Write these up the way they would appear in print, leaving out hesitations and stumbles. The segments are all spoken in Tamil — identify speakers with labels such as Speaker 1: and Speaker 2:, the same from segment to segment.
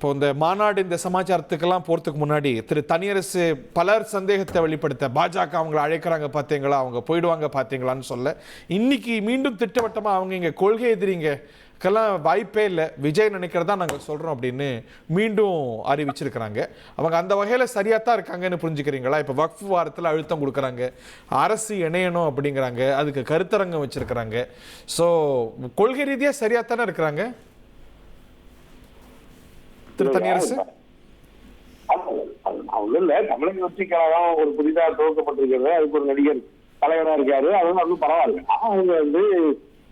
Speaker 1: இப்போ இந்த மாநாடு இந்த சமாச்சாரத்துக்கெல்லாம் போகிறதுக்கு முன்னாடி திரு தனியரசு பலர் சந்தேகத்தை வெளிப்படுத்த பாஜக அவங்களை அழைக்கிறாங்க பார்த்தீங்களா, அவங்க போயிடுவாங்க பார்த்தீங்களான்னு சொல்ல, இன்னைக்கு மீண்டும் திட்டவட்டமாக அவங்க இங்கே கொள்கை எதிரிங்கக்கெல்லாம் வாய்ப்பே இல்லை, விஜய் நினைக்கிறதா நாங்கள் சொல்கிறோம் அப்படின்னு மீண்டும் அறிவிச்சிருக்கிறாங்க. அவங்க அந்த வகையில் சரியாக தான் இருக்காங்கன்னு புரிஞ்சுக்கிறீங்களா? இப்போ வக்ஃப் வாரத்தில் அழுத்தம் கொடுக்குறாங்க, அரசு இணையணும் அப்படிங்கிறாங்க, அதுக்கு கருத்தரங்கம் வச்சுருக்கிறாங்க. ஸோ கொள்கை ரீதியாக சரியாக தானே இருக்கிறாங்க திரு தனியரசு?
Speaker 2: இல்ல, தமிழக வெற்றி கழகம் ஒரு புதிதாக துவக்கப்பட்டிருக்கிறது, அதுக்கு ஒரு நடிகர் தலைவரா இருக்காரு, அதெல்லாம் அதுவும் பரவாயில்ல. அவங்க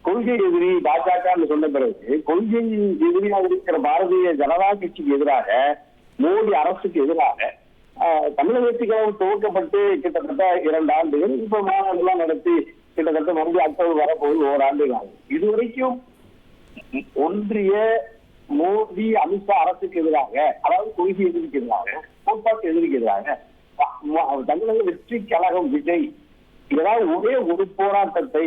Speaker 2: கொள்கை எதிரி பாஜக சொன்ன பிறகு கொள்கை எதிரியாக இருக்கிற பாரதிய ஜனதா கட்சிக்கு எதிராக, மோடி அரசுக்கு எதிராக தமிழக வெற்றி கழகம் துவக்கப்பட்டு கிட்டத்தட்ட 2 ஆண்டுகள், இப்ப மாநாடுலாம் நடத்தி கிட்டத்தட்ட மறுபடியும் அக்டோபர் வரப்போது ஓராண்டுகள் ஆகும். இதுவரைக்கும் ஒன்றிய மோடி அமித்ஷா அரசுக்கு எதிராக, அதாவது கொள்கை எதிரிக்கு எதிராக, கோட்பாட்டு எதிரிக்கு எதிராக தமிழக வெற்றி கழகம் விஜய் ஏதாவது ஒரே ஒரு போராட்டத்தை,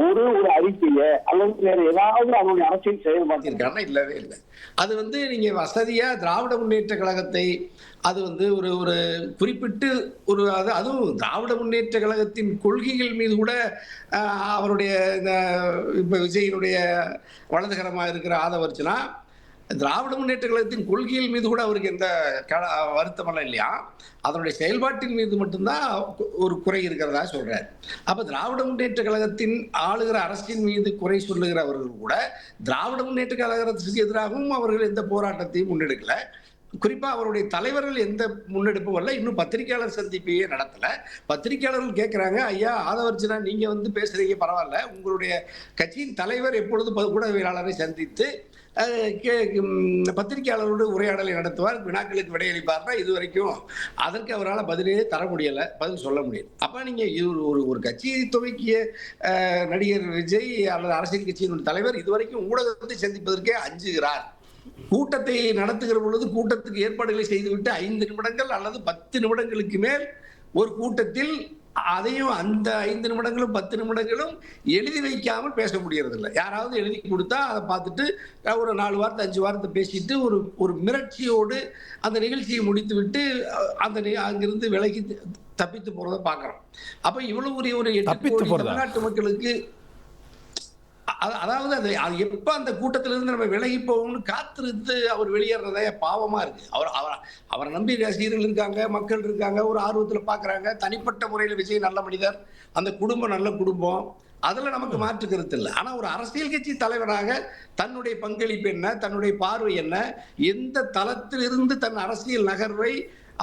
Speaker 2: ஒரு அறிக்கையை அல்லது வேற ஏதாவது அவருடைய அரசியல் செயல்பாட்டிருக்காங்க?
Speaker 3: இல்லவே இல்லை. அது நீங்க வசதியா திராவிட முன்னேற்ற கழகத்தை அது ஒரு ஒரு குறிப்பிட்டு அதுவும் திராவிட முன்னேற்ற கழகத்தின் கொள்கைகள் மீது கூட அவருடைய இப்ப விஜயனுடைய வலதுகரமாக இருக்கிற ஆதவர்ச்சனா திராவிட முன்னேற்ற கழகத்தின் கொள்கைகள் மீது கூட அவருக்கு எந்த வருத்தமெல்லாம் இல்லையா, அதனுடைய செயல்பாட்டின் மீது மட்டும்தான் ஒரு குறை இருக்கிறதா சொல்றாரு. அப்ப திராவிட முன்னேற்ற கழகத்தின் ஆளுகிற அரசின் மீது குறை சொல்லுகிறவர்கள் கூட திராவிட முன்னேற்ற கழகத்துக்கு எதிராகவும் அவர்கள் எந்த போராட்டத்தையும் முன்னெடுக்கல. குறிப்பா அவருடைய தலைவர்கள் எந்த முன்னெடுப்பும் வரல. இன்னும் பத்திரிகையாளர் சந்திப்பையே நடத்தல. பத்திரிகையாளர்கள் கேட்கிறாங்க, ஐயா ஆதவர்ச்சனா நீங்க பேசுறீங்க பரவாயில்ல, உங்களுடைய கட்சியின் தலைவர் எப்பொழுது ஊடகவியலாளரை சந்தித்து பத்திரிகையாளரோடு உரையாடலை நடத்துவார், வினாக்களுக்கு விடையளிப்பார்னா இதுவரைக்கும் அதற்கு அவரால் பதிலே தர முடியலை, பதில் சொல்ல முடியல. அப்ப நீங்க ஒரு கட்சியை துவக்கிய நடிகர் விஜய் அல்லது அரசியல் கட்சியின் தலைவர் இதுவரைக்கும் ஊடகத்தை சந்திப்பதற்கே அஞ்சுகிறார். கூட்டத்தை நடத்துகிற பொழுது கூட்டத்துக்கு ஏற்பாடுகளை செய்துவிட்டு 5 நிமிடங்கள் அல்லது 10 நிமிடங்களுக்கு மேல் ஒரு கூட்டத்தில், அதையும் அந்த 5 நிமிடங்களும் 10 நிமிடங்களும் எழுதி வைக்காமல் பேச முடியறது இல்லை. யாராவது எழுதி கொடுத்தா அதை பார்த்துட்டு ஒரு 4 வார்த்தை 5 வார்த்தை பேசிட்டு ஒரு மிரட்சியோடு அந்த நிகழ்ச்சியை முடித்து விட்டு அங்கிருந்து விலகி தப்பித்து போறதை பார்க்கிறோம். அப்ப இவ்வளவு ஒரு 8 கோடி தமிழ்நாட்டு மக்களுக்கு, அதாவது அது எப்ப அந்த கூட்டத்திலிருந்து நம்ம விலகி போவோம்னு காத்திருந்து அவர் வெளியேறதே பாவமா இருக்கு. அவரை நம்பி ரசிகர்கள் இருக்காங்க, மக்கள் இருக்காங்க, ஒரு ஆர்வத்துல பாக்குறாங்க. தனிப்பட்ட முறையில் விஜய் நல்ல மனிதர், அந்த குடும்பம் நல்ல குடும்பம், அதுல நமக்கு மாற்று கருத்து இல்லை. ஆனா ஒரு அரசியல் கட்சி தலைவராக தன்னுடைய பங்களிப்பு என்ன, தன்னுடைய பார்வை என்ன, எந்த தளத்தில் இருந்து தன் அரசியல் நகர்வை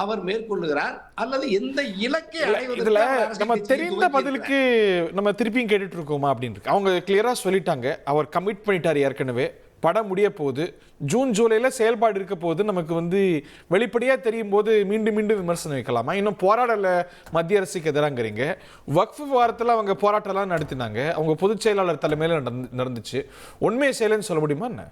Speaker 3: அவர் மேற்கொள்ளுகிறார் அல்லது எந்த இலக்கை
Speaker 1: இதுல நம்ம தெரிந்த பதிலுக்கு நம்ம திருப்பியும் கேட்டுட்டு இருக்கோமா அப்படின்னு இருக்கு. அவங்க கிளியரா சொல்லிட்டாங்க, அவர் கமிட் பண்ணிட்டார், ஏற்கனவே படம் முடிய போகுது, ஜூன் ஜூலைல செயல்பாடு இருக்க போது, நமக்கு வெளிப்படையா தெரியும் போது மீண்டும் மீண்டும் விமர்சனம் வைக்கலாமா? இன்னும் போராடல மத்திய அரசுக்கு எதிராங்கிறீங்க. வக்ஃப் வாரத்தில் அவங்க போராட்டம்லாம் நடத்தினாங்க, அவங்க பொதுச் செயலாளர் தலைமையில நடந்துச்சு, உண்மையை செய்யலன்னு சொல்ல முடியுமா என்ன?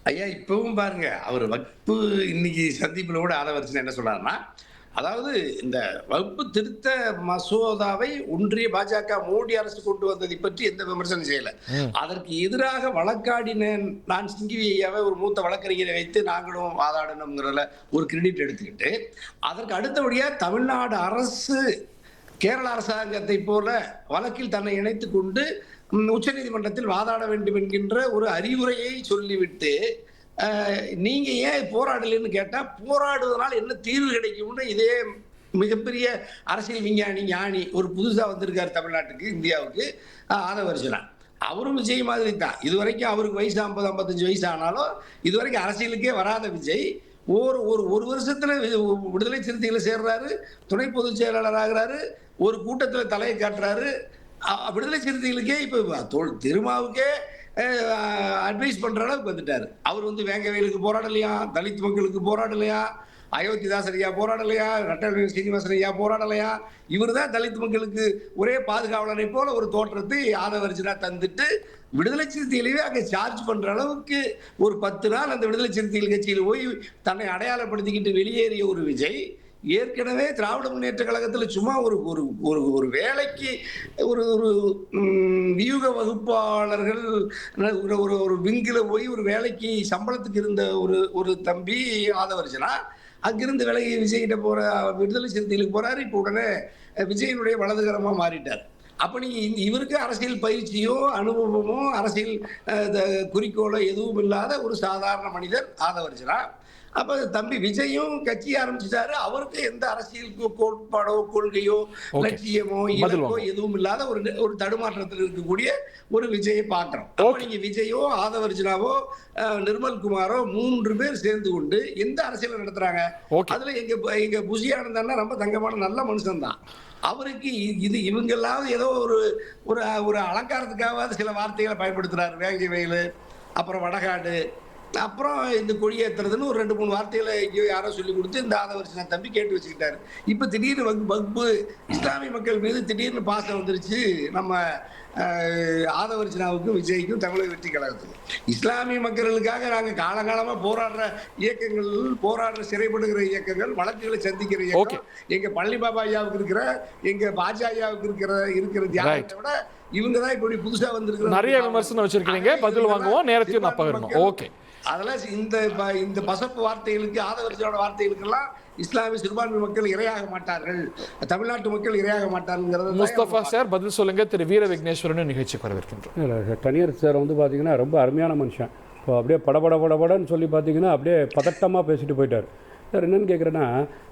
Speaker 3: ஐயா இப்பவும் பாருங்க, அவர் வகுப்பு இன்னைக்கு சந்திப்புல கூட ஆதவர்ச்சனா என்ன சொல்றாருன்னா, அதாவது இந்த வகுப்பு திருத்த மசோதாவை ஒன்றிய பாஜக மோடி அரசு கொண்டு வந்ததை பற்றி எந்த விமர்சனம் செய்யல. அதற்கு எதிராக வழக்காடின நான் சிங்கிவி ஐயாவை ஒரு மூத்த வழக்கறிஞரை வைத்து நாங்களும் வாதாடணுங்கிறதுல ஒரு கிரெடிட் எடுத்துக்கிட்டு, அதற்கு அடுத்தபடியா தமிழ்நாடு அரசு கேரள அரசாங்கத்தை போல வழக்கில் தன்னை இணைத்துக் கொண்டு உச்ச நீதிமன்றத்தில் வாதாட வேண்டும் என்கின்ற ஒரு அறிவுரையை சொல்லிவிட்டு, நீங்க ஏன் போராடலன்னு கேட்டா, போராடுவதனால் என்ன தீர்வு கிடைக்கும்னு இதே மிகப்பெரிய அரசியல் விஞ்ஞானி ஞானி ஒரு புதுசா வந்திருக்காரு தமிழ்நாட்டுக்கு, இந்தியாவுக்கு, ஆதவர்ச்சனா. அவரும் விஜய் மாதிரி தான். இதுவரைக்கும் அவருக்கு வயசு 50-55 வயசு ஆனாலும் இதுவரைக்கும் அரசியலுக்கே வராத விஜய் ஒரு வருஷத்துல விடுதலை சிறுத்தைகளை சேர்றாரு, துணை பொதுச் செயலாளர் ஆகிறாரு, ஒரு கூட்டத்தில் தலையை காட்டுறாரு. விடுதலை சிறுத்தைகளுக்கே இப்ப திருமாவுக்கே அட்வைஸ் பண்ற அளவுக்கு வந்துட்டாரு. அவர் வேங்கவேலுக்கு போராடலையா, தலித் மக்களுக்கு போராடலையா, அயோத்திதாசர் ஐயா போராடலையா, ரட்டல் சீனிவாசன் ஐயா போராடலையா, இவர் தான் தலித் மக்களுக்கு ஒரே பாதுகாவலரை போல ஒரு தோற்றத்தை ஆதவர்ச்சனா தந்துட்டு விடுதலை சிறுத்தைகளையே அங்கே சார்ஜ் பண்ற அளவுக்கு ஒரு 10 நாள் அந்த விடுதலை சிறுத்தைகள் கட்சியில் போய் தன்னை அடையாளப்படுத்திக்கிட்டு வெளியேறிய ஒரு விஜய் ஏற்கனவே திராவிட முன்னேற்ற கழகத்தில் சும்மா ஒரு ஒரு ஒரு ஒரு வேலைக்கு ஒரு ஒரு வியூக வகுப்பாளர்கள் ஒரு ஒரு விங்கில போய் ஒரு வேலைக்கு சம்பளத்துக்கு இருந்த ஒரு ஒரு தம்பி ஆதவர்ஜனா அங்கிருந்து விலகி விஜய்கிட்ட போற விடுதலை சிறுத்தைகளுக்கு போறாரு. இப்போ உடனே விஜயனுடைய வலதுகரமா மாறிட்டார். அப்ப நீங்க இவருக்கு அரசியல் பயிற்சியோ அனுபவமோ அரசியல் குறிக்கோளோ எதுவும் இல்லாத ஒரு சாதாரண மனிதர் ஆதவர்ஜனா. அப்ப தம்பி விஜயும் கட்சி ஆரம்பிச்சுட்டாரு. அவருக்கு எந்த அரசியல் கோட்பாடோ கொள்கையோ லட்சியமோ இலக்கோ எதுவும் இல்லாத ஒரு ஒரு தடுமாற்றத்தில் இருக்கக்கூடிய ஒரு விஜயை பார்க்கிறோம். அப்ப நீங்க விஜயோ ஆதவர்ஜனாவோ நிர்மல்குமாரோ 3 பேர் சேர்ந்து கொண்டு எந்த அரசியல் நடத்துறாங்க? அதுல எங்க புஷி ஆனந்தன்னா ரொம்ப தங்கமான நல்ல மனுஷன் தான். அவருக்கு இது இவங்கெல்லாம் ஏதோ ஒரு ஒரு அலங்காரத்துக்காக சில வார்த்தைகளை பயன்படுத்துறாரு. வேங்கை வயல், அப்புறம் வடகாடு, அப்புறம் இந்த கொடியேற்றுறதுன்னு ஒரு 2-3 வார்த்தைகளை எங்கேயோ யாரோ சொல்லி கொடுத்து இந்த ஆதவர்ஜனா தம்பி கேட்டு வச்சுக்கிட்டாரு. இப்ப திடீர்னு வகுப்பு இஸ்லாமிய மக்கள் மீது திடீர்னு பாசம் வந்துருச்சு நம்ம ஆதவர்ஜனாவுக்கும் விஜய்க்கும் தமிழக வெற்றி கழகத்துக்கும். இஸ்லாமிய மக்களுக்காக நாங்க காலகாலமா போராடுற இயக்கங்கள், போராடுற சிறைப்படுகிற இயக்கங்கள், வழக்குகளை சந்திக்கிற இயக்கம், எங்க பள்ளி பாபா ஐயாவுக்கு இருக்கிற எங்க பாஜா ஐயாவுக்கு இருக்கிற தியாகத்தை விட இவங்கதான் இப்படி புதுசா வந்திருக்கிற
Speaker 1: நிறைய விமர்சனம் வச்சிருக்கீங்க. பதில் வாங்குவோம், நேரத்தையும் நான் பகிரணும். ஓகே,
Speaker 3: அதெல்லாம் இந்த பசப்பு வார்த்தைகளுக்கு ஆதவர்ஜனோட வார்த்தைகளுக்கெல்லாம் இஸ்லாமிய சிறுபான்மை மக்கள் இரையாக மாட்டார்கள், தமிழ்நாட்டு மக்கள் இரையாக மாட்டார்கள்.
Speaker 1: முஸ்தபா சார் பதில் சொல்லுங்க. திரு வீர விக்னேஸ்வரன் நிகழ்ச்சி வரவேற்கின்றோம்.
Speaker 4: தனியார் சார் வந்து பார்த்தீங்கன்னா ரொம்ப அருமையான மனுஷன். இப்போ அப்படியே படபடன்னு சொல்லி பார்த்தீங்கன்னா அப்படியே பதட்டமாக பேசிட்டு போயிட்டார். சார் என்னன்னு கேட்குறேன்னா,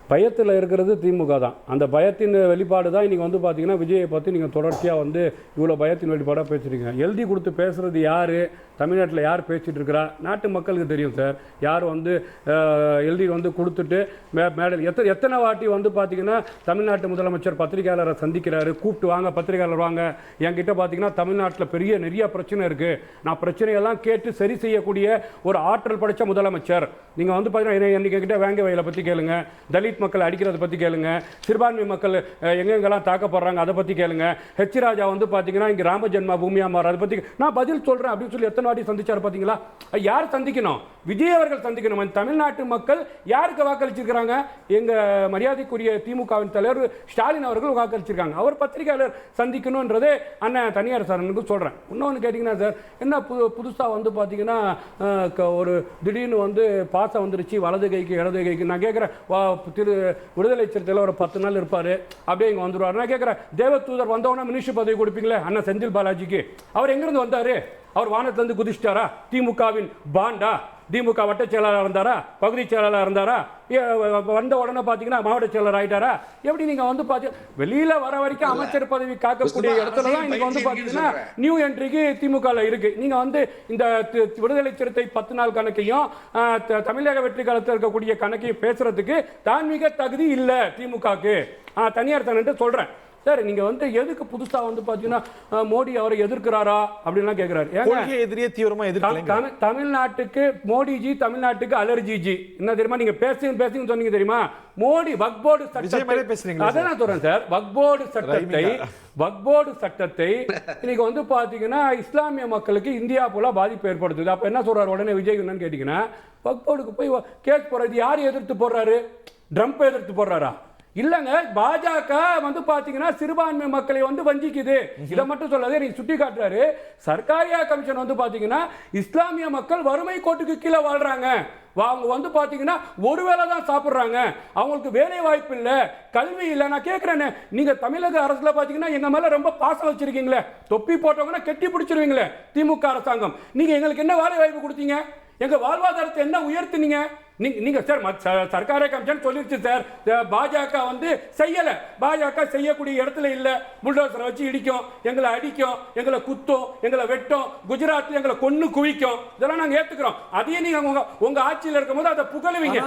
Speaker 4: பயத்தில் இருக்கிறது திமுக தான். அந்த பயத்தின் வெளிப்பாடு தான் இன்றைக்கி வந்து பார்த்தீங்கன்னா விஜயை பற்றி நீங்கள் தொடர்ச்சியாக வந்து இவ்வளோ பயத்தின் வெளிப்பாடாக பேசுகிறீங்க. எழுதி கொடுத்து பேசுகிறது யார்? தமிழ்நாட்டில் யார் பேசிகிட்டு இருக்கிறா? நாட்டு மக்களுக்கு தெரியும் சார். யார் வந்து எழுதி வந்து கொடுத்துட்டு மேடல் எத்தனை வாட்டி வந்து பார்த்தீங்கன்னா தமிழ்நாட்டு முதலமைச்சர் பத்திரிகையாளரை சந்திக்கிறாரு. கூப்பிட்டு வாங்க, பத்திரிகையாளர் வாங்க, என்கிட்ட பார்த்தீங்கன்னா தமிழ்நாட்டில் நிறைய பிரச்சனை இருக்குது, நான் பிரச்சனையெல்லாம் கேட்டு சரி செய்யக்கூடிய ஒரு ஆற்றல் படைத்த முதலமைச்சர். நீங்கள் வந்து பார்த்தீங்கன்னா என்னைக்கு என்கிட்ட வேங்க வயலை பற்றி கேளுங்க, தலித் மக்கள் அடிக்கிறத பற்றி கேளுங்க, சிறுபான்மை மக்கள் எங்கெங்கெல்லாம் தாக்கப்படுறாங்க அதை பற்றி கேளுங்க, ஹெச் ராஜா வந்து பார்த்தீங்கன்னா இங்கே ராம ஜென்ம பூமியா மாற அதை பற்றி நான் பதில் சொல்கிறேன் அப்படின்னு சொல்லி எத்தனை வாட்டி சந்திச்சார் பார்த்தீங்களா? யார் சந்திக்கணும்? விஜய் அவர்கள் சந்திக்கணும். தமிழ்நாட்டு மக்கள் யாருக்கு வாக்களிச்சிருக்கிறாங்க? எங்கள் மரியாதைக்குரிய திமுகவின் தலைவர் ஸ்டாலின் அவர்கள் வாக்களிச்சிருக்காங்க. அவர் பத்திரிகையாளர் சந்திக்கணுன்றதே அண்ணன் தனியார் சாரனுக்கு சொல்கிறேன். இன்னொன்று கேட்டிங்கன்னா சார், என்ன புதுசாக வந்து பார்த்தீங்கன்னா ஒரு திடீர்னு வந்து பாசம் வந்துருச்சு வலது கைக்கு இடது கைக்கு. நான் கேட்குறேன், விடுதலை சிறுத்தையில் ஒரு 10 நாள் இருப்பார், அப்படியே இங்கே வந்துடுவார். நான் கேட்குறேன், தேவதூதர் வந்தவொடனே மினிஸ்டர் பதவி கொடுப்பீங்களே அண்ணா செந்தில் பாலாஜிக்கு, அவர் எங்கிருந்து வந்தார்? அவர் வானத்திலிருந்து குதிச்சிட்டாரா? திமுகவின் பாண்டா? திமுக வட்ட செயலாளர் இருந்தாரா? பகுதி செயலாளர் இருந்தாரா? வந்த உடனே பார்த்தீங்கன்னா மாவட்ட செயலர் ஆயிட்டாரா? எப்படி நீங்கள் வந்து பார்த்தீங்கன்னா வெளியில் வர வரைக்கும் அமைச்சர் பதவி காக்கக்கூடிய இடத்துல தான் இன்னைக்கு வந்து பார்த்தீங்கன்னா நியூ என்ட்ரிக்கு திமுகவில் இருக்கு. நீங்கள் வந்து இந்த விடுதலை சிறுத்தை 10 நாள் கணக்கையும் தமிழக வெற்றி காலத்தில் இருக்கக்கூடிய கணக்கையும் பேசுறதுக்கு தான்மீக தகுதி இல்லை திமுகக்கு. தனியார் தானே சொல்கிறேன் சார். நீங்க வந்து எதுக்கு புதுசா வந்து பாத்தீங்கன்னா மோடி அவரை எதிர்க்கிறாரா அப்படின்லாம் கேட்கிறாரு.
Speaker 1: எதிரியே தீவிரமா எதிர்க்கல.
Speaker 4: தமிழ்நாட்டுக்கு மோடிஜி, தமிழ்நாட்டுக்கு அலர்ஜிஜி என்ன தெரியுமா? நீங்க பேசுங்க சொன்னீங்க தெரியுமா? மோடி வக்போர்டு சட்டத்தை, அதான் சொல்றேன் சார், வக்போர்டு சட்டத்தை இன்னைக்கு வந்து பாத்தீங்கன்னா இஸ்லாமிய மக்களுக்கு இந்தியா போல பாதிப்பு ஏற்படுத்துது. அப்ப என்ன சொல்றாரு உடனே விஜய் என்னன்னு கேட்டீங்கன்னா, வக்போர்டுக்கு போய் கேஸ் போடுறது யார் எதிர்த்து போடுறாரு? ட்ரம்ப் எதிர்த்து போடுறாரா? இல்லங்க, பாஜக வந்து பாத்தீங்கன்னா சிறுபான்மை மக்களை வந்து வஞ்சிக்குது. இதை மட்டும் சொல்லாதே, நீ சுட்டி காட்டுறாரு. சர்க்காரியா கமிஷன் வந்து பாத்தீங்கன்னா இஸ்லாமிய மக்கள் வறுமை கோட்டுக்கு கீழே வாழ்றாங்க. அவங்க வந்து பாத்தீங்கன்னா ஒருவேளை தான் சாப்பிடுறாங்க, அவங்களுக்கு வேலை வாய்ப்பு இல்ல, கல்வி இல்ல. நான் கேட்கிறேன், நீங்க தமிழக அரசுல பாத்தீங்கன்னா எங்க மேல ரொம்ப பாசம் வச்சிருக்கீங்களே, தொப்பி போட்டவங்கன்னா கெட்டி பிடிச்சிருவீங்களே திமுக அரசாங்கம். நீங்க எங்களுக்கு என்ன வேலை வாய்ப்பு கொடுத்தீங்க? எங்க வாழ்வாதாரத்தை என்ன உயர்த்தினீங்க? நீங்க சார் சர்க்காரே கமிஷன் சொல்லிருச்சு சார், பாஜக வந்து செய்யல, பாஜக செய்யக்கூடிய இடத்துல இல்ல, புல்டோசரை வச்சு இடிக்கும், எங்களை அடிக்கும், எங்களை குத்தும், எங்களை வெட்டும், குஜராத்ல எங்களை கொன்னு குவிக்கும். இதெல்லாம் நாங்க ஏத்துக்கிறோம். அதையும் நீங்க உங்க ஆட்சியில் இருக்கும்போது அதை புகழுவீங்க.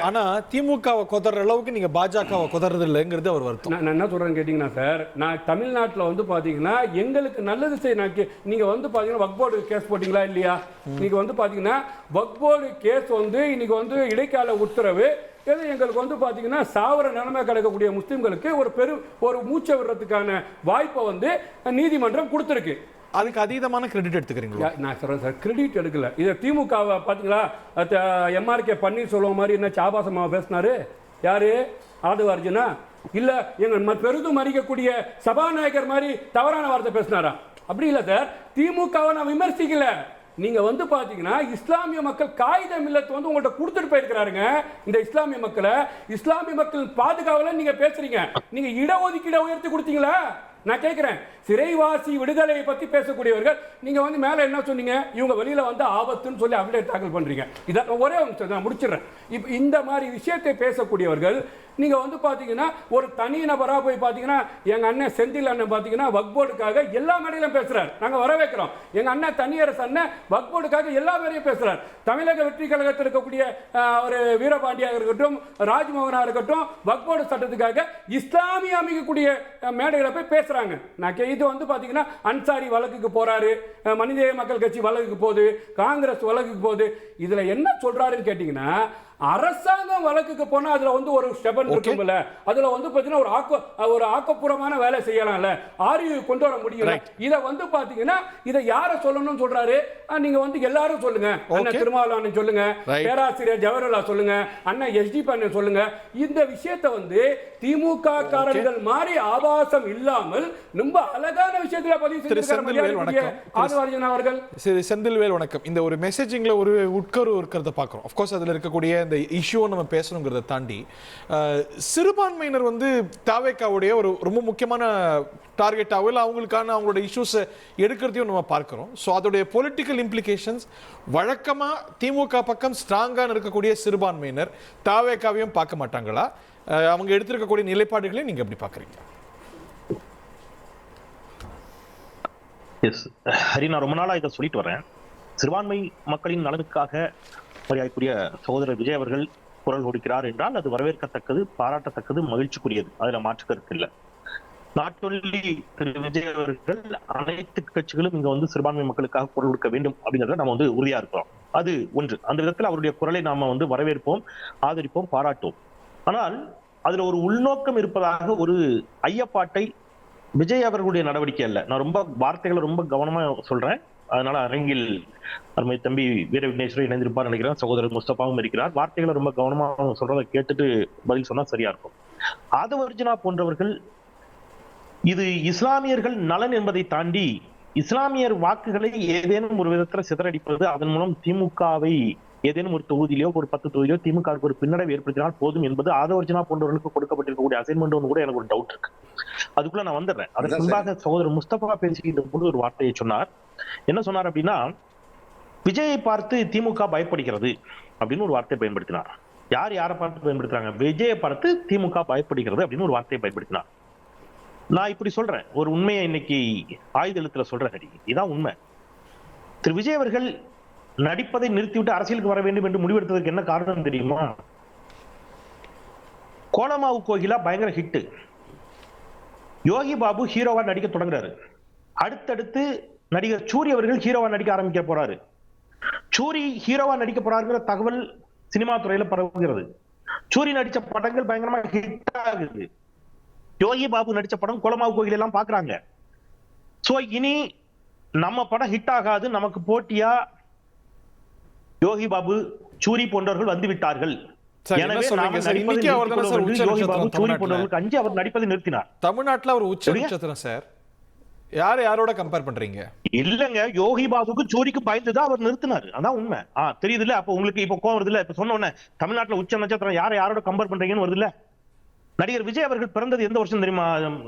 Speaker 1: ஆனா திமுகவை கொதற அளவுக்கு நீங்க பாஜகவை கொதறது இல்லைங்கிறது அவர் வருத்தம்.
Speaker 4: நான் என்ன சொல்றேன்னு கேட்டீங்கன்னா சார், நான் தமிழ்நாட்டில் வந்து பாத்தீங்கன்னா எங்களுக்கு நல்லது செய்ய நீங்க வந்து பாத்தீங்கன்னா வக்போர்டு கேஸ் போட்டீங்களா இல்லையா? நீங்க வந்து பாத்தீங்கன்னா வக்போர்டு கேஸ் வந்து இன்னைக்கு வந்து இடைக்கால உத்தரவு எங்களுக்கு வந்து பாத்தீங்கன்னா சாவர நிலைமை கிடைக்கக்கூடிய முஸ்லிம்களுக்கு ஒரு மூச்சை விடுறதுக்கான வாய்ப்பை வந்து நீதிமன்றம் கொடுத்திருக்கு.
Speaker 1: அதுக்கு அதீதமான கிரெடிட் எடுத்துக்கிறீங்களா?
Speaker 4: நான் சொல்றேன் சார், கிரெடிட் எடுக்கல. இதை திமுக பாத்தீங்களா, MRK பன்னீர்செல்வம் மாதிரி என்ன சாபாசமா பேசினாரு? யாரு ஆதவ அர்ஜுனா? இல்ல எங்க பெரிதும் மதிக்கக்கூடிய சபாநாயகர் மாதிரி தவறான வார்த்தை பேசினாரா? அப்படி இல்லை சார். திமுகவை நான் விமர்சிக்கல. நீங்க வந்து பாத்தீங்கன்னா இஸ்லாமிய மக்கள் காயிதே மில்லத் வந்து உங்கள்ட்ட கொடுத்துட்டு போயிருக்கிறாருங்க. இந்த இஸ்லாமிய மக்கள் பாதுகாவல நீங்க பேசுறீங்க. நீங்க இடஒதுக்கீடு உயர்த்தி கொடுத்தீங்களா? நான் கேட்கிறேன். சிறைவாசி விடுதலையை பத்தி பேசக்கூடியவர்கள் நீங்க வந்து மேல என்ன சொன்னீங்க? இவங்க வெளியில வந்து ஆபத்துன்னு சொல்லி அப்டேட் தாக்கல் பண்றீங்க. இத ஒரே நான் முடிச்சிடுறேன். இப்போ இந்த மாதிரி விஷயத்தை பேசக்கூடியவர்கள் நீங்க வந்து பாத்தீங்கன்னா ஒரு தனி நபரா போய் பாத்தீங்கன்னா எங்க அண்ணன் செந்தில் அண்ணன் பாத்தீங்கன்னா வக்ஃப் போர்டுக்காக எல்லா மேடையிலும் பேசுறாரு. நாங்க வரவேற்கிறோம். எங்க அண்ணன் தனியரசு அண்ணன் வக்ஃப் போர்டுக்காக எல்லா மேடையும் பேசுறாரு. தமிழக வெற்றி கழகத்தில் இருக்கக்கூடிய ஒரு வீரபாண்டியாக இருக்கட்டும், ராஜ்மோகனா இருக்கட்டும், வக்ஃப் போர்டு சட்டத்துக்காக இஸ்லாமிய அமைக்கக்கூடிய மேடைகளை போய் பேசுறாங்க. நான் இது வந்து பாத்தீங்கன்னா அன்சாரி வழக்குக்கு போறாரு, மனித மக்கள் கட்சி வழக்குக்கு போகுது, காங்கிரஸ் வழக்குக்கு போகுது. இதுல என்ன சொல்றாருன்னு கேட்டீங்கன்னா, அரசாங்கம் வழக்குக்கு போனா அதுல வந்து ஒரு ஸ்டெபன் இருக்கும்ல, அதுல வந்து பாத்தீங்கன்னா ஒரு ஆக்கப்பூர்வமான வேலை செய்யலாம்ல, ஆர்யூ கொண்டு வர முடியல. இத வந்து பாத்தீங்கன்னா இத யார சொல்லணும்னு சொல்றாரு? நீங்க வந்து எல்லாரும் சொல்லுங்க. அண்ணன் திருமாவளவன் சொல்லுங்க, பேராசிரியர் ஜவஹர்லால் சொல்லுங்க, அண்ணன் எஸ்டி பண்ண சொல்லுங்க. இந்த விஷயத்தை வந்து திமுக காரர்கள் மாதிரி ஆபாசம் இல்லாமல் ரொம்ப அழகான விஷயத்துல பதிவு செஞ்சிருக்காங்க ஆதவர்ஜன் அவர்கள்.
Speaker 1: சரி, செந்தில்வேல் வணக்கம். இந்த ஒரு மெசேஜிங்ல ஒரு உட்கரு இருக்கிறத பார்க்கிறோம். ஆஃப் கோர்ஸ் அதுல இருக்கக்கூடிய இந்த இஷ்யூ நம்ம பேசணுங்கிறத தாண்டி சிறுபான்மையினர் வந்து தாவேக்காவுடைய ஒரு ரொம்ப முக்கியமான டார்கெட்டாவோ இல்லை அவங்களுக்கான அவங்களோட இஷ்யூஸை எடுக்கிறதையும் நம்ம பார்க்கிறோம். ஸோ அதோடைய பொலிட்டிக்கல் இம்ப்ளிகேஷன்ஸ் வழக்கமாக திமுக பக்கம் ஸ்ட்ராங்காக இருக்கக்கூடிய சிறுபான்மையினர் தாவேக்காவையும் பார்க்க மாட்டாங்களா? அவங்க எடுத்திருக்கக்கூடிய நிலைப்பாடுகளையும் நீங்க எப்படி பார்க்குறீங்க?
Speaker 5: எஸ் ஹரி, நான் ரொம்ப நாளாக இதை சொல்லிட்டு வரேன். சிறுபான்மை மக்களின் நலனுக்காக மரியாதைக்குரிய சகோதரர் விஜய் அவர்கள் குரல் கொடுக்கிறார் என்றால் அது வரவேற்கத்தக்கது, பாராட்டத்தக்கது, மகிழ்ச்சிக்குரியது. அதில் மாற்று கருத்து இல்லை. நாட் ஒன்லி திரு விஜய் அவர்கள், அனைத்து கட்சிகளும் இங்க வந்து சிறுபான்மை மக்களுக்காக குரல் கொடுக்க வேண்டும் அப்படிங்கிறத நம்ம வந்து உறுதியா இருக்கிறோம். அது ஒன்று. அந்த விதத்தில் அவருடைய குரலை நாம வந்து வரவேற்போம், ஆதரிப்போம், பாராட்டுவோம். ஆனால் அதுல ஒரு உள்நோக்கம் இருப்பதாக ஒரு ஐயப்பாட்டை விஜய் அவர்களுடைய நடவடிக்கை அல்ல. நான் ரொம்ப வார்த்தைகளை ரொம்ப கவனமா சொல்றேன். அதனால அரங்கில் அருமை தம்பி வீர விக்னேஸ்வரர் இணைந்திருப்பார் நினைக்கிறேன். சகோதரர் முஸ்தபாவும் இருக்கிறார். வார்த்தைகளை ரொம்ப கவனமா சொல்றதை கேட்டுட்டு பதில் சொன்னா சரியா இருக்கும். ஆதவர்ஜனா போன்றவர்கள் இது இஸ்லாமியர்கள் நலன் என்பதை தாண்டி இஸ்லாமியர் வாக்குகளை ஏதேனும் ஒரு விதத்துல சிதறடிப்பது, அதன் மூலம் திமுகவை ஏதேனும் ஒரு தொகுதியிலோ ஒரு 10 தொகுதியிலோ திமுகவுக்கு ஒரு பின்னடைவு ஏற்படுத்தினால் போதும் என்பது ஆதவர்ஜனா போன்றவர்களுக்கு கொடுக்கப்பட்டிருக்கக்கூடிய அசைன்மெண்ட் கூட எனக்கு ஒரு டவுட் இருக்கு. அதுக்குள்ள நான் வந்துடுறேன். அதற்கு முன்பாக சகோதரர் முஸ்தபா பேசுகின்ற போது ஒரு வார்த்தையை சொன்னார். என்ன சொன்னார் அப்படின்னா, விஜயை பார்த்து திமுக பயப்படுகிறது அப்படின்னு ஒரு வார்த்தையை பயன்படுத்தினார். யாரை பார்த்து பயன்படுத்துறாங்க? விஜயை பார்த்து திமுக பயப்படுகிறது அப்படின்னு ஒரு வார்த்தையை பயன்படுத்தினார். நான் இப்படி சொல்றேன், ஒரு உண்மையை இன்னைக்கு ஆயுத எழுத்துல சொல்றேன். இதான் உண்மை. திரு விஜய் அவர்கள் நடிப்பதை நிறுத்திவிட்டு அரசியலுக்கு வர வேண்டும் என்று முடிவெடுத்ததற்கு என்ன காரணம் தெரியுமா? கோலமாவு கோகிலா பயங்கர ஹிட். யோகி பாபு ஹீரோவா நடிக்க தொடங்குறாரு. அடுத்தடுத்து நடிகர் சூரி அவர்கள் ஹீரோவா நடிக்க ஆரம்பிக்க போறாரு. சூரி ஹீரோவா நடிக்க போறாருங்கிற தகவல் சினிமா துறையில பரவுகிறது. சூரி நடிச்ச படங்கள் பயங்கரமா ஹிட் ஆகுது. யோகி பாபு நடிச்ச படம் கோலமாவு கோகிலா எல்லாம் பாக்குறாங்க. சோ இனி நம்ம படம் ஹிட் ஆகாது, நமக்கு போட்டியா யோகி பாபு, சூரி போன்றவர்கள் வந்து விட்டார்கள். எனவே யோகி பாபு, சூரி போன்றவர்களுக்கு அஞ்சு அவர் நடிப்பதை நிறுத்தினார்.
Speaker 1: தமிழ்நாட்டுல ஒரு உச்ச நட்சத்திரம் சார். யாரோட கம்பேர் பண்றீங்க?
Speaker 5: இல்லங்க, யோகி பாபுக்கு சூரிக்கு பயந்துதான் அவர் நிறுத்தினார். அதான் உண்மை. தெரியுது இல்ல? அப்ப உங்களுக்கு இப்ப கோவம் வருது இல்ல? இப்ப சொன்ன உடனே தமிழ்நாட்டுல உச்ச நட்சத்திரம் யாரோட கம்பேர் பண்றீங்கன்னு வருது இல்ல? நடிகர் விஜய் அவர்கள் பிறந்தது எந்த வருஷம் தெரியுமா